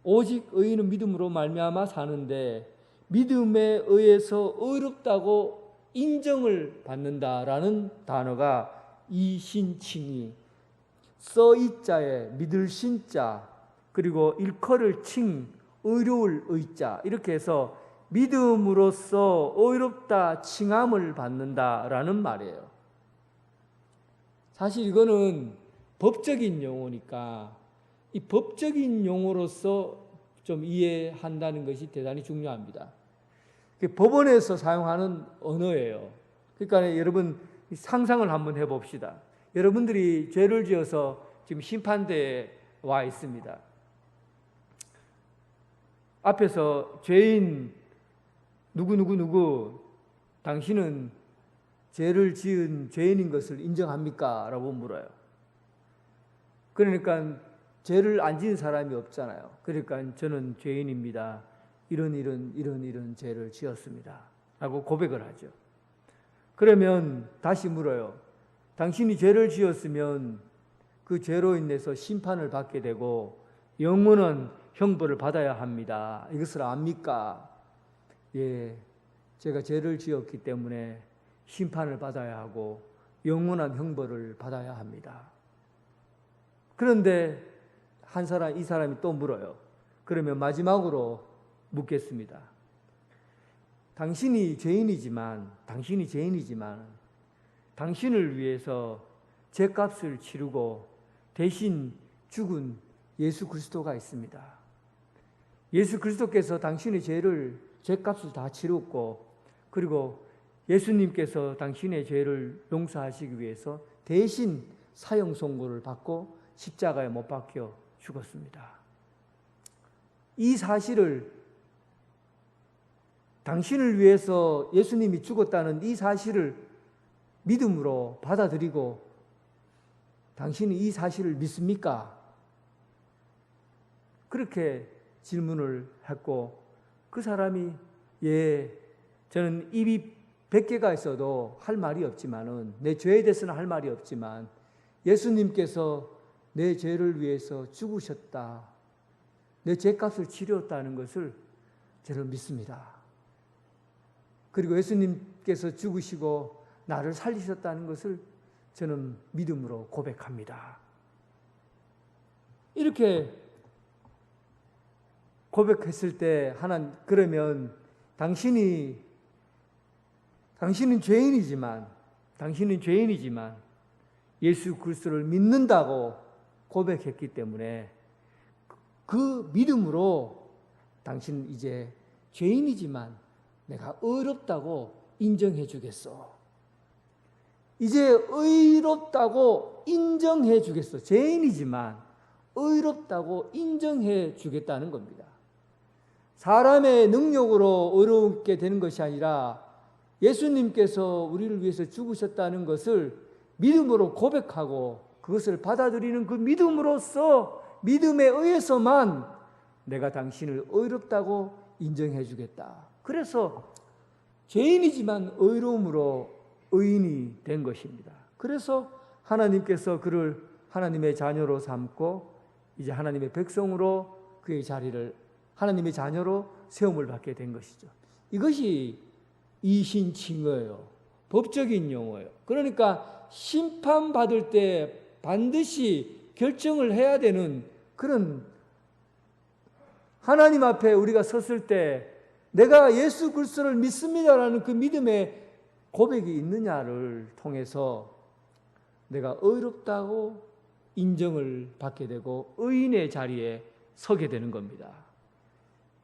오직 의인은 믿음으로 말미암아 사는데 믿음에 의해서 어렵다고 인정을 받는다라는 단어가 이신칭이 써이자에 믿을 신자 그리고 일컬을 칭 의로울 의자 이렇게 해서 믿음으로써 의롭다 칭함을 받는다라는 말이에요. 사실 이거는 법적인 용어니까 이 법적인 용어로서 좀 이해한다는 것이 대단히 중요합니다. 법원에서 사용하는 언어예요. 그러니까 여러분 상상을 한번 해봅시다. 여러분들이 죄를 지어서 지금 심판대에 와 있습니다. 앞에서 죄인 누구 당신은 죄를 지은 죄인인 것을 인정합니까? 라고 물어요. 그러니까 죄를 안 지은 사람이 없잖아요. 그러니까 저는 죄인입니다. 이런 죄를 지었습니다. 라고 고백을 하죠. 그러면 다시 물어요. 당신이 죄를 지었으면 그 죄로 인해서 심판을 받게 되고 영원한 형벌을 받아야 합니다. 이것을 압니까? 예, 제가 죄를 지었기 때문에 심판을 받아야 하고 영원한 형벌을 받아야 합니다. 그런데 이 사람이 또 물어요. 그러면 마지막으로 묻겠습니다. 당신이 죄인이지만 당신을 위해서 죄값을 치르고 대신 죽은 예수 그리스도가 있습니다. 예수 그리스도께서 당신의 죄값을 다 치렀고, 그리고 예수님께서 당신의 죄를 용서하시기 위해서 대신 사형 선고를 받고 십자가에 못 박혀 죽었습니다. 이 사실을, 당신을 위해서 예수님이 죽었다는 이 사실을 믿음으로 받아들이고 당신이 이 사실을 믿습니까? 그렇게 질문을 했고, 그 사람이 예, 저는 입이 100개가 있어도 할 말이 없지만은, 내 죄에 대해서는 할 말이 없지만 예수님께서 내 죄를 위해서 죽으셨다, 내 죄값을 치렀다는 것을 저는 믿습니다. 그리고 예수님께서 죽으시고 나를 살리셨다는 것을 저는 믿음으로 고백합니다. 이렇게 고백했을 때 그러면 당신은 죄인이지만 예수 그리스도를 믿는다고 고백했기 때문에 그 믿음으로 당신은 이제 죄인이지만 내가 의롭다고 인정해 주겠어. 이제 의롭다고 인정해 주겠어. 죄인이지만 의롭다고 인정해 주겠다는 겁니다. 사람의 능력으로 의롭게 되는 것이 아니라 예수님께서 우리를 위해서 죽으셨다는 것을 믿음으로 고백하고 그것을 받아들이는 그 믿음에 의해서만 내가 당신을 의롭다고 인정해 주겠다. 그래서 죄인이지만 의로움으로 의인이 된 것입니다. 그래서 하나님께서 그를 하나님의 자녀로 삼고 이제 하나님의 백성으로 그의 자리를 하나님의 자녀로 세움을 받게 된 것이죠. 이것이 이신칭의예요. 법적인 용어예요. 그러니까 심판받을 때 반드시 결정을 해야 되는 그런, 하나님 앞에 우리가 섰을 때 내가 예수 그리스도를 믿습니다라는 그 믿음의 고백이 있느냐를 통해서 내가 의롭다고 인정을 받게 되고 의인의 자리에 서게 되는 겁니다.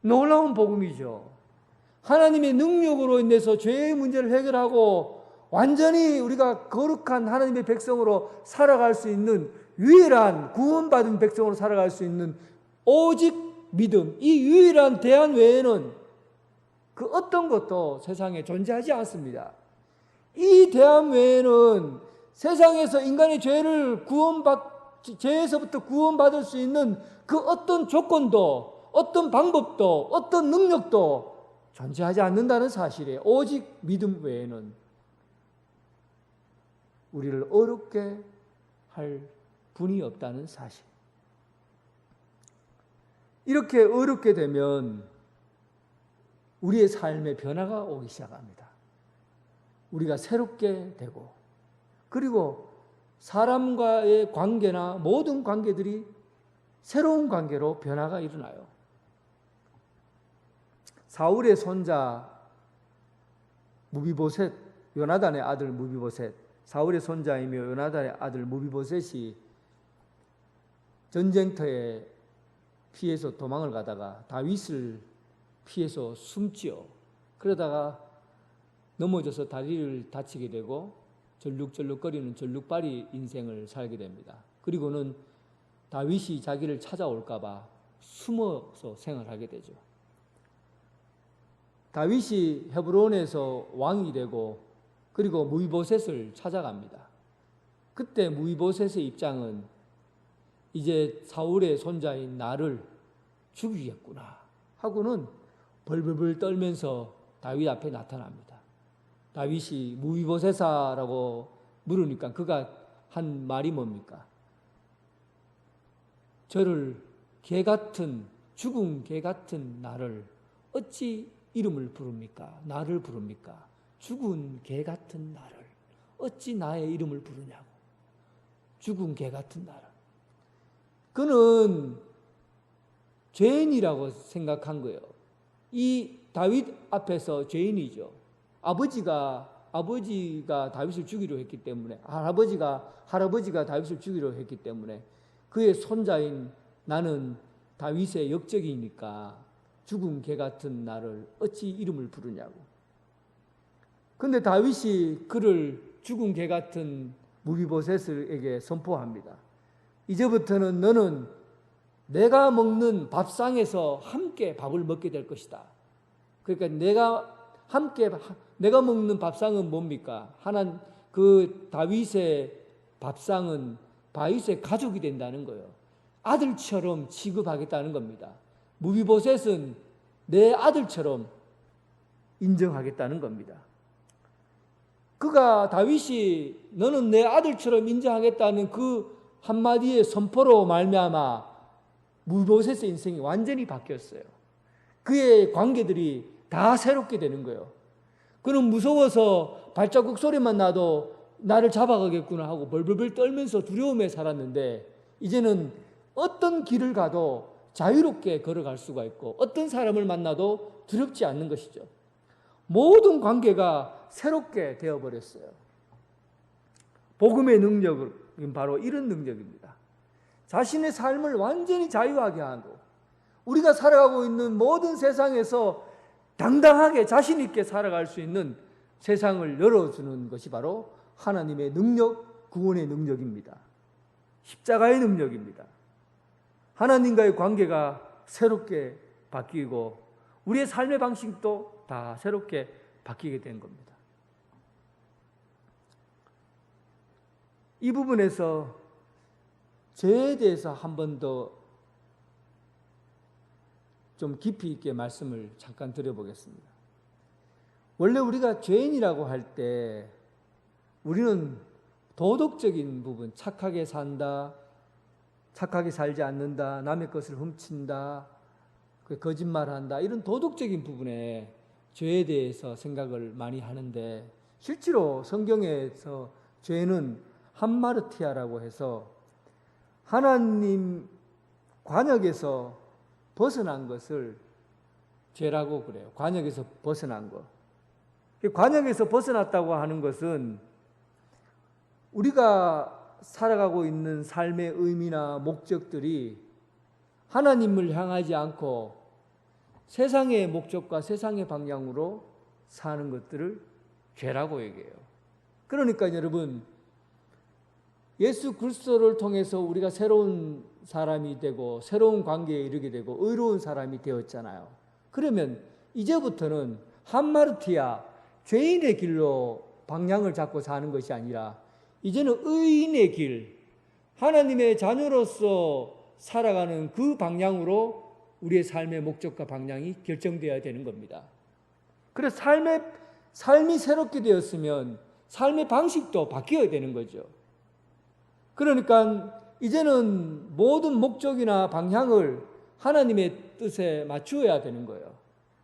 놀라운 복음이죠. 하나님의 능력으로 인해서 죄의 문제를 해결하고 완전히 우리가 거룩한 하나님의 백성으로 살아갈 수 있는 유일한 구원받은 백성으로 살아갈 수 있는 오직 믿음, 이 유일한 대안 외에는 그 어떤 것도 세상에 존재하지 않습니다. 이 대안 외에는 세상에서 인간의 죄에서부터 구원받을 수 있는 그 어떤 조건도, 어떤 방법도, 어떤 능력도 존재하지 않는다는 사실이에요. 오직 믿음 외에는 우리를 어렵게 할 분이 없다는 사실. 이렇게 어렵게 되면 우리의 삶에 변화가 오기 시작합니다. 우리가 새롭게 되고, 그리고 사람과의 관계나 모든 관계들이 새로운 관계로 변화가 일어나요. 사울의 손자 무비보셋, 요나단의 아들 무비보셋, 사울의 손자이며 요나단의 아들 무비보셋이 전쟁터에 피해서 도망을 가다가 다윗을 피해서 숨지요. 그러다가 넘어져서 다리를 다치게 되고 절룩절룩거리는 절룩발이 인생을 살게 됩니다. 그리고는 다윗이 자기를 찾아올까 봐 숨어서 생활하게 되죠. 다윗이 헤브론에서 왕이 되고 그리고 무비보셋을 찾아갑니다. 그때 무비보셋의 입장은 이제 사울의 손자인 나를 죽이겠구나 하고는 벌벌벌 떨면서 다윗 앞에 나타납니다. 다윗이 무비보세사라고 물으니까 그가 한 말이 뭡니까? 저를 죽은 개 같은 나를 어찌 이름을 부릅니까? 나를 부릅니까? 죽은 개 같은 나를 어찌 나의 이름을 부르냐고. 죽은 개 같은 나를. 그는 죄인이라고 생각한 거예요. 이 다윗 앞에서 죄인이죠. 아버지가 다윗을 죽이려 했기 때문에, 할아버지가 다윗을 죽이려 했기 때문에 그의 손자인 나는 다윗의 역적이니까 죽은 개 같은 나를 어찌 이름을 부르냐고. 근데 다윗이 그를 죽은 개 같은 무비보셋에게 선포합니다. 이제부터는 너는 내가 먹는 밥상에서 함께 밥을 먹게 될 것이다. 그러니까 내가 먹는 밥상은 뭡니까? 그 다윗의 밥상은 다윗의 가족이 된다는 거예요. 아들처럼 취급하겠다는 겁니다. 무비보셋은 내 아들처럼 인정하겠다는 겁니다. 다윗이 너는 내 아들처럼 인정하겠다는 그 한마디의 선포로 말미암아 무비보셋의 인생이 완전히 바뀌었어요. 그의 관계들이 다 새롭게 되는 거예요. 그는 무서워서 발자국 소리만 나도 나를 잡아가겠구나 하고 벌벌벌 떨면서 두려움에 살았는데 이제는 어떤 길을 가도 자유롭게 걸어갈 수가 있고 어떤 사람을 만나도 두렵지 않는 것이죠. 모든 관계가 새롭게 되어버렸어요. 복음의 능력은 바로 이런 능력입니다. 자신의 삶을 완전히 자유하게 하고 우리가 살아가고 있는 모든 세상에서 당당하게 자신 있게 살아갈 수 있는 세상을 열어주는 것이 바로 하나님의 능력, 구원의 능력입니다. 십자가의 능력입니다. 하나님과의 관계가 새롭게 바뀌고 우리의 삶의 방식도 다 새롭게 바뀌게 된 겁니다. 이 부분에서 죄에 대해서 한 번 더 좀 깊이 있게 말씀을 잠깐 드려보겠습니다. 원래 우리가 죄인이라고 할 때 우리는 도덕적인 부분, 착하게 산다, 착하게 살지 않는다, 남의 것을 훔친다, 거짓말한다, 이런 도덕적인 부분에 죄에 대해서 생각을 많이 하는데 실제로 성경에서 죄는 함마르티아라고 해서 하나님 관역에서 벗어난 것을 죄라고 그래요. 관역에서 벗어난 것. 관역에서 벗어났다고 하는 것은 우리가 살아가고 있는 삶의 의미나 목적들이 하나님을 향하지 않고 세상의 목적과 세상의 방향으로 사는 것들을 죄라고 얘기해요. 그러니까 여러분, 예수 그리스도를 통해서 우리가 새로운 사람이 되고 새로운 관계에 이르게 되고 의로운 사람이 되었잖아요. 그러면 이제부터는 함마르티아, 죄인의 길로 방향을 잡고 사는 것이 아니라 이제는 의인의 길, 하나님의 자녀로서 살아가는 그 방향으로 우리의 삶의 목적과 방향이 결정되어야 되는 겁니다. 그래서 삶이 새롭게 되었으면 삶의 방식도 바뀌어야 되는 거죠. 그러니까 이제는 모든 목적이나 방향을 하나님의 뜻에 맞추어야 되는 거예요.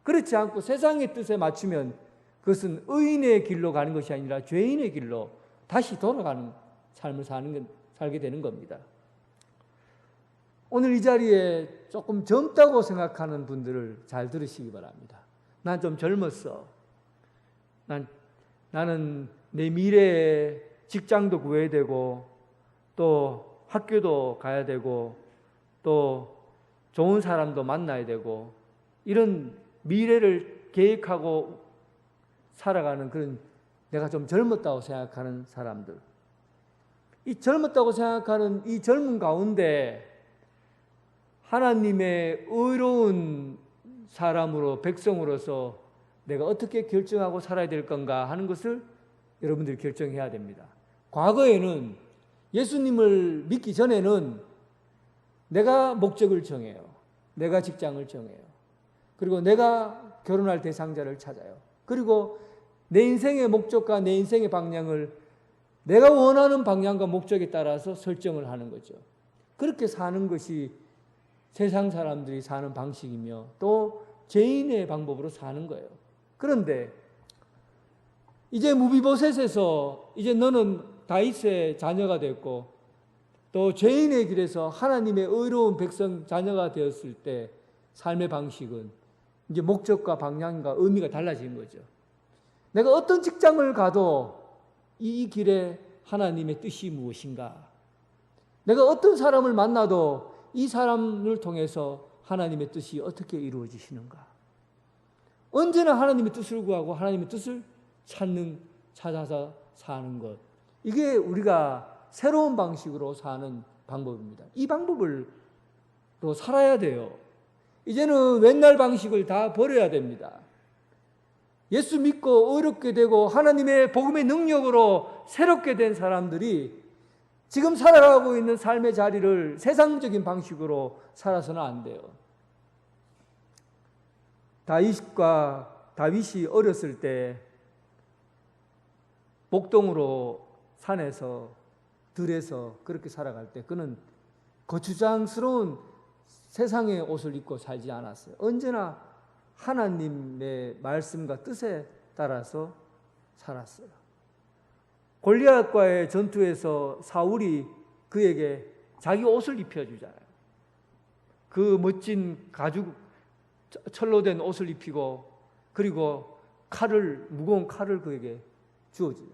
그렇지 않고 세상의 뜻에 맞추면 그것은 의인의 길로 가는 것이 아니라 죄인의 길로 다시 돌아가는 삶을 살게 되는 겁니다. 오늘 이 자리에 조금 젊다고 생각하는 분들을 잘 들으시기 바랍니다. 난 좀 젊었어. 나는 내 미래에 직장도 구해야 되고 또 학교도 가야 되고 또 좋은 사람도 만나야 되고 이런 미래를 계획하고 살아가는 그런 내가 좀 젊었다고 생각하는 사람들. 이 젊었다고 생각하는 이 젊은 가운데 하나님의 의로운 사람으로 백성으로서 내가 어떻게 결정하고 살아야 될 건가 하는 것을 여러분들이 결정해야 됩니다. 과거에는 예수님을 믿기 전에는 내가 목적을 정해요. 내가 직장을 정해요. 그리고 내가 결혼할 대상자를 찾아요. 그리고 내 인생의 목적과 내 인생의 방향을 내가 원하는 방향과 목적에 따라서 설정을 하는 거죠. 그렇게 사는 것이 세상 사람들이 사는 방식이며 또 죄인의 방법으로 사는 거예요. 그런데 이제 무비보셋에서 이제 너는 다윗의 자녀가 됐고 또 죄인의 길에서 하나님의 의로운 백성 자녀가 되었을 때 삶의 방식은 이제 목적과 방향과 의미가 달라지는 거죠. 내가 어떤 직장을 가도 이 길에 하나님의 뜻이 무엇인가? 내가 어떤 사람을 만나도 이 사람을 통해서 하나님의 뜻이 어떻게 이루어지시는가? 언제나 하나님의 뜻을 구하고 하나님의 뜻을 찾아서 사는 것. 이게 우리가 새로운 방식으로 사는 방법입니다. 이 방법으로 살아야 돼요. 이제는 옛날 방식을 다 버려야 됩니다. 예수 믿고 의롭게 되고 하나님의 복음의 능력으로 새롭게 된 사람들이 지금 살아가고 있는 삶의 자리를 세상적인 방식으로 살아서는 안 돼요. 다윗이 어렸을 때 목동으로 산에서 들에서 그렇게 살아갈 때 그는 거추장스러운 세상의 옷을 입고 살지 않았어요. 언제나 하나님의 말씀과 뜻에 따라서 살았어요. 골리앗과의 전투에서 사울이 그에게 자기 옷을 입혀주잖아요. 그 멋진 가죽 철로 된 옷을 입히고 그리고 무거운 칼을 그에게 주어줘요.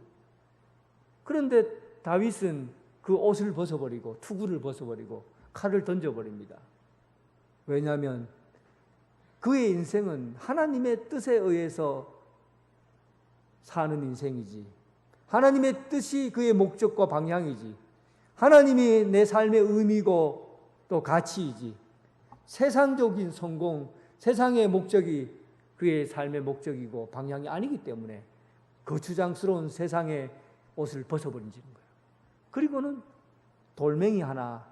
그런데 다윗은 그 옷을 벗어버리고 투구를 벗어버리고 칼을 던져버립니다. 왜냐하면 그의 인생은 하나님의 뜻에 의해서 사는 인생이지, 하나님의 뜻이 그의 목적과 방향이지, 하나님이 내 삶의 의미고 또 가치이지, 세상적인 성공, 세상의 목적이 그의 삶의 목적이고 방향이 아니기 때문에 거추장스러운 세상의 옷을 벗어버리는 거예요. 그리고는 돌멩이 하나,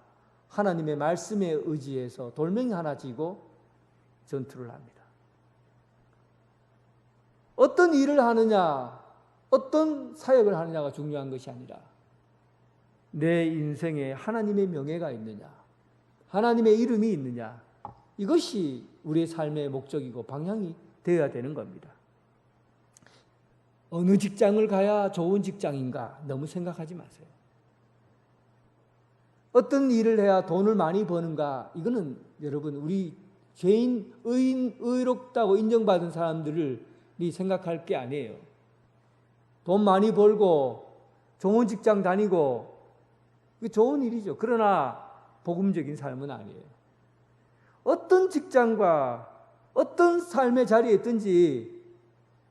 하나님의 말씀에 의지해서 돌멩이 하나 쥐고 전투를 합니다. 어떤 일을 하느냐, 어떤 사역을 하느냐가 중요한 것이 아니라 내 인생에 하나님의 명예가 있느냐, 하나님의 이름이 있느냐, 이것이 우리의 삶의 목적이고 방향이 되어야 되는 겁니다. 어느 직장을 가야 좋은 직장인가 너무 생각하지 마세요. 어떤 일을 해야 돈을 많이 버는가, 이거는 여러분 우리 죄인, 의롭다고 인정받은 사람들이 생각할 게 아니에요. 돈 많이 벌고 좋은 직장 다니고 이게 좋은 일이죠. 그러나 복음적인 삶은 아니에요. 어떤 직장과 어떤 삶의 자리에 있든지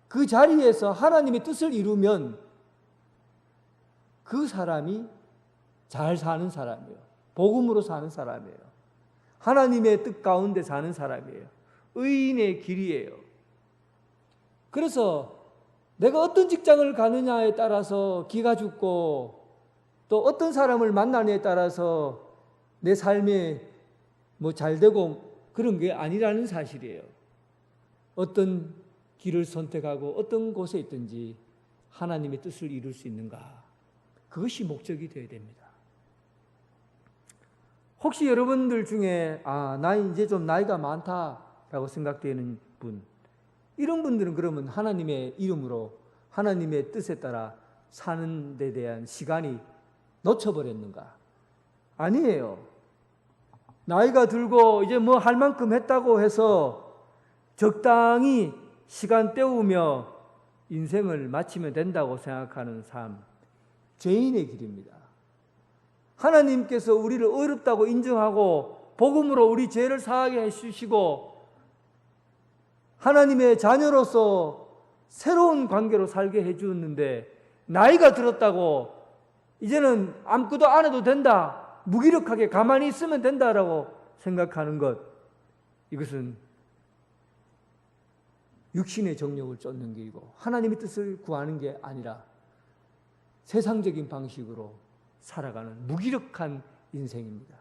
그 자리에서 하나님의 뜻을 이루면 그 사람이 잘 사는 사람이에요. 복음으로 사는 사람이에요. 하나님의 뜻 가운데 사는 사람이에요. 의인의 길이에요. 그래서 내가 어떤 직장을 가느냐에 따라서 기가 죽고 또 어떤 사람을 만나느냐에 따라서 내 삶에 뭐 잘되고 그런 게 아니라는 사실이에요. 어떤 길을 선택하고 어떤 곳에 있든지 하나님의 뜻을 이룰 수 있는가, 그것이 목적이 되어야 됩니다. 혹시 여러분들 중에 나 이제 좀 나이가 많다라고 생각되는 분, 이런 분들은 그러면 하나님의 이름으로 하나님의 뜻에 따라 사는 데 대한 시간이 놓쳐버렸는가? 아니에요. 나이가 들고 이제 뭐 할 만큼 했다고 해서 적당히 시간 때우며 인생을 마치면 된다고 생각하는 삶, 죄인의 길입니다. 하나님께서 우리를 의롭다고 인정하고 복음으로 우리 죄를 사하게 해주시고 하나님의 자녀로서 새로운 관계로 살게 해주었는데 나이가 들었다고 이제는 아무것도 안 해도 된다, 무기력하게 가만히 있으면 된다라고 생각하는 것, 이것은 육신의 정욕을 쫓는 길이고 하나님의 뜻을 구하는 게 아니라 세상적인 방식으로 살아가는 무기력한 인생입니다.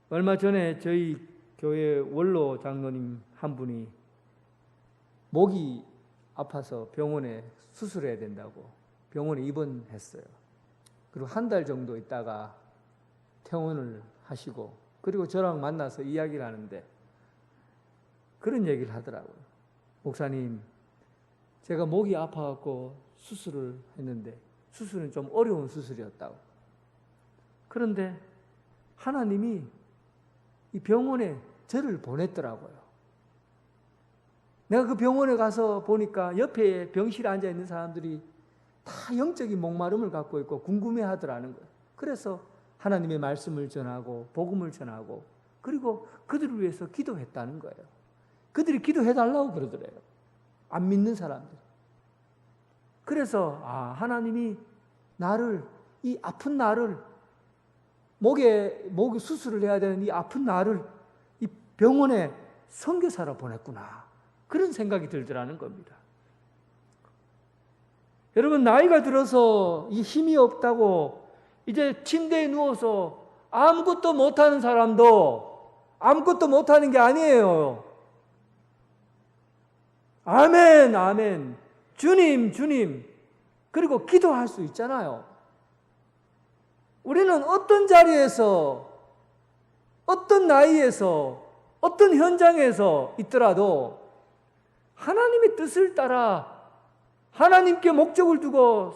얼마 전에 저희 교회 원로 장로님 한 분이 목이 아파서 병원에 수술해야 된다고 병원에 입원했어요. 그리고 한 달 정도 있다가 퇴원을 하시고, 그리고 저랑 만나서 이야기를 하는데 그런 얘기를 하더라고요. 목사님, 제가 목이 아파갖고 수술을 했는데 수술은 좀 어려운 수술이었다고. 그런데 하나님이 이 병원에 저를 보냈더라고요. 내가 그 병원에 가서 보니까 옆에 병실에 앉아 있는 사람들이 다 영적인 목마름을 갖고 있고 궁금해 하더라는 거예요. 그래서 하나님의 말씀을 전하고 복음을 전하고, 그리고 그들을 위해서 기도했다는 거예요. 그들이 기도해달라고 그러더래요. 안 믿는 사람들. 그래서 하나님이 나를, 이 아픈 나를, 목에 수술을 해야 되는 이 아픈 나를 이 병원에 선교사로 보냈구나, 그런 생각이 들더라는 겁니다. 여러분, 나이가 들어서 이 힘이 없다고 이제 침대에 누워서 아무것도 못하는 사람도 아무것도 못하는 게 아니에요. 아멘, 아멘. 주님, 주님. 그리고 기도할 수 있잖아요. 우리는 어떤 자리에서, 어떤 나이에서, 어떤 현장에서 있더라도 하나님의 뜻을 따라 하나님께 목적을 두고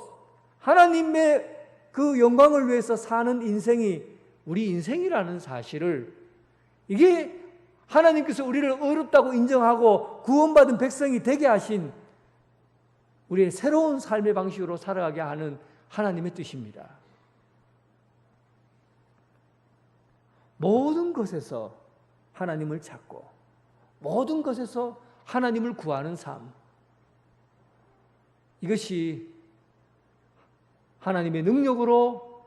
하나님의 그 영광을 위해서 사는 인생이 우리 인생이라는 사실을, 이게 하나님께서 우리를 의롭다고 인정하고 구원받은 백성이 되게 하신 우리의 새로운 삶의 방식으로 살아가게 하는 하나님의 뜻입니다. 모든 것에서 하나님을 찾고 모든 것에서 하나님을 구하는 삶, 이것이 하나님의 능력으로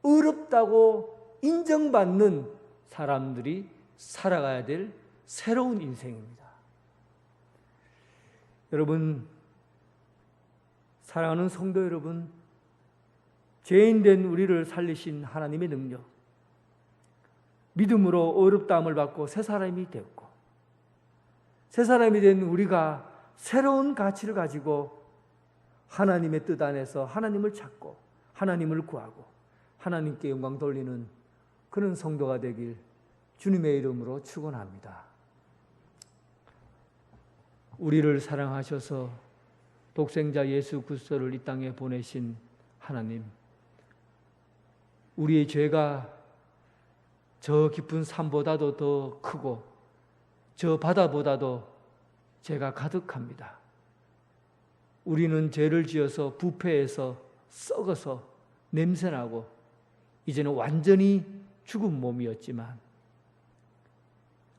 의롭다고 인정받는 사람들이 살아가야 될 새로운 인생입니다. 여러분, 사랑하는 성도 여러분, 죄인된 우리를 살리신 하나님의 능력, 믿음으로 의롭다함을 받고 새 사람이 되었고, 새 사람이 된 우리가 새로운 가치를 가지고 하나님의 뜻 안에서 하나님을 찾고 하나님을 구하고 하나님께 영광 돌리는 그런 성도가 되길 주님의 이름으로 축원합니다. 우리를 사랑하셔서 독생자 예수 그리스도를 이 땅에 보내신 하나님, 우리의 죄가 저 깊은 산보다도 더 크고 저 바다보다도 죄가 가득합니다. 우리는 죄를 지어서 부패해서 썩어서 냄새나고 이제는 완전히 죽은 몸이었지만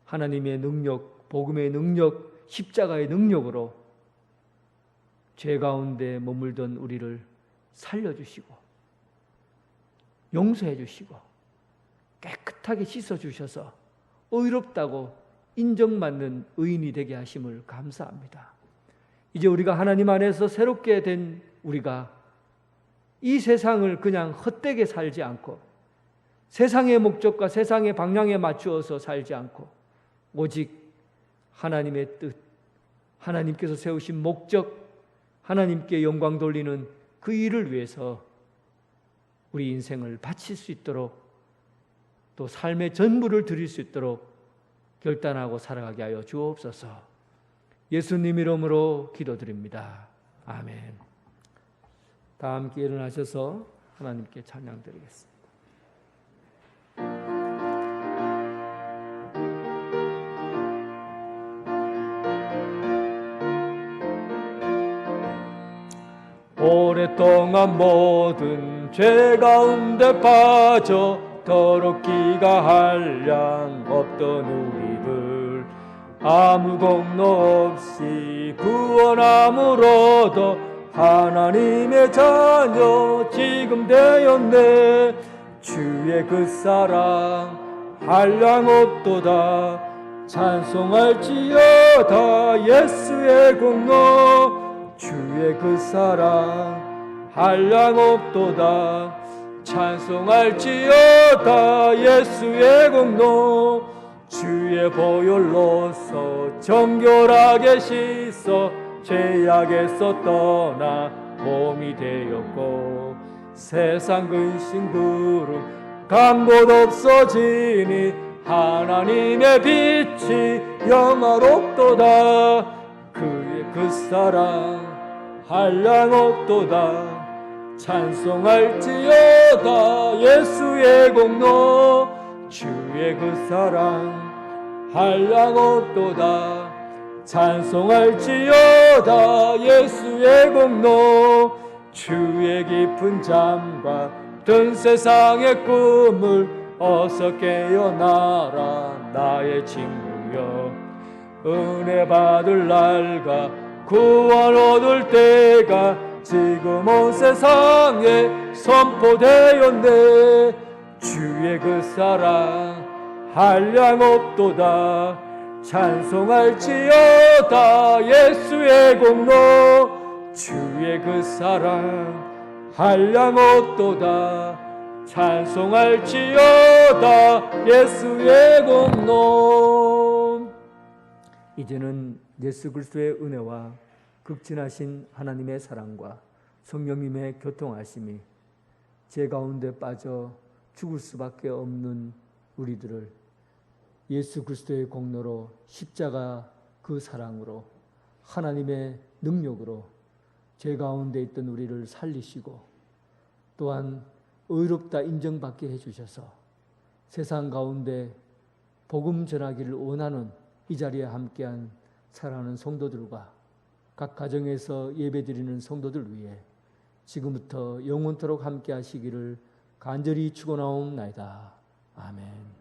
하나님의 능력, 복음의 능력, 십자가의 능력으로 죄 가운데 머물던 우리를 살려주시고 용서해 주시고 깨끗하게 씻어주셔서 의롭다고 인정받는 의인이 되게 하심을 감사합니다. 이제 우리가 하나님 안에서 새롭게 된 우리가 이 세상을 그냥 헛되게 살지 않고 세상의 목적과 세상의 방향에 맞추어서 살지 않고 오직 하나님의 뜻, 하나님께서 세우신 목적, 하나님께 영광 돌리는 그 일을 위해서 우리 인생을 바칠 수 있도록, 또 삶의 전부를 드릴 수 있도록 결단하고 살아가게 하여 주옵소서. 예수님 이름으로 기도드립니다. 아멘. 다 함께 일어나셔서 하나님께 찬양 드리겠습니다. 오랫동안 모든 죄 가운데 빠져 더럽기가 한량 없던 우리들, 아무 공로 없이 구원함으로도 하나님의 자녀 지금 되었네. 주의 그 사랑 한량 없도다, 찬송할지어다 예수의 공로. 주의 그 사랑 한량 없도다, 찬송할지어다 예수의 공로 주의 보혈로서 정결하게 씻어 죄악에서 떠나 몸이 되었고 세상 근심 구름 간 곳 없어지니 하나님의 빛이 영화롭도다 그의 그 사랑 한량없도다 찬송할지어다 예수의 공로 주의 그 사랑 한량없도다 찬송할지어다 예수의 공로 주의 깊은 잠과 든 세상의 꿈을 어서 깨어나라 나의 친구여 은혜 받을 날과 구원 얻을 때가 지금 온 세상에 선포되었네 주의 그 사랑 한량없도다 찬송할지어다 예수의 공로 주의 그 사랑 한량없도다 찬송할지어다 예수의 공로 이제는 예수 그리스도의 은혜와 극진하신 하나님의 사랑과 성령님의 교통하심이 제 가운데 빠져 죽을 수밖에 없는 우리들을 예수 그리스도의 공로로 십자가 그 사랑으로 하나님의 능력으로 제 가운데 있던 우리를 살리시고 또한 의롭다 인정받게 해주셔서 세상 가운데 복음 전하기를 원하는 이 자리에 함께한 사랑하는 성도들과 각 가정에서 예배드리는 성도들 위해 지금부터 영원토록 함께 하시기를 간절히 축원하옵나이다. 아멘.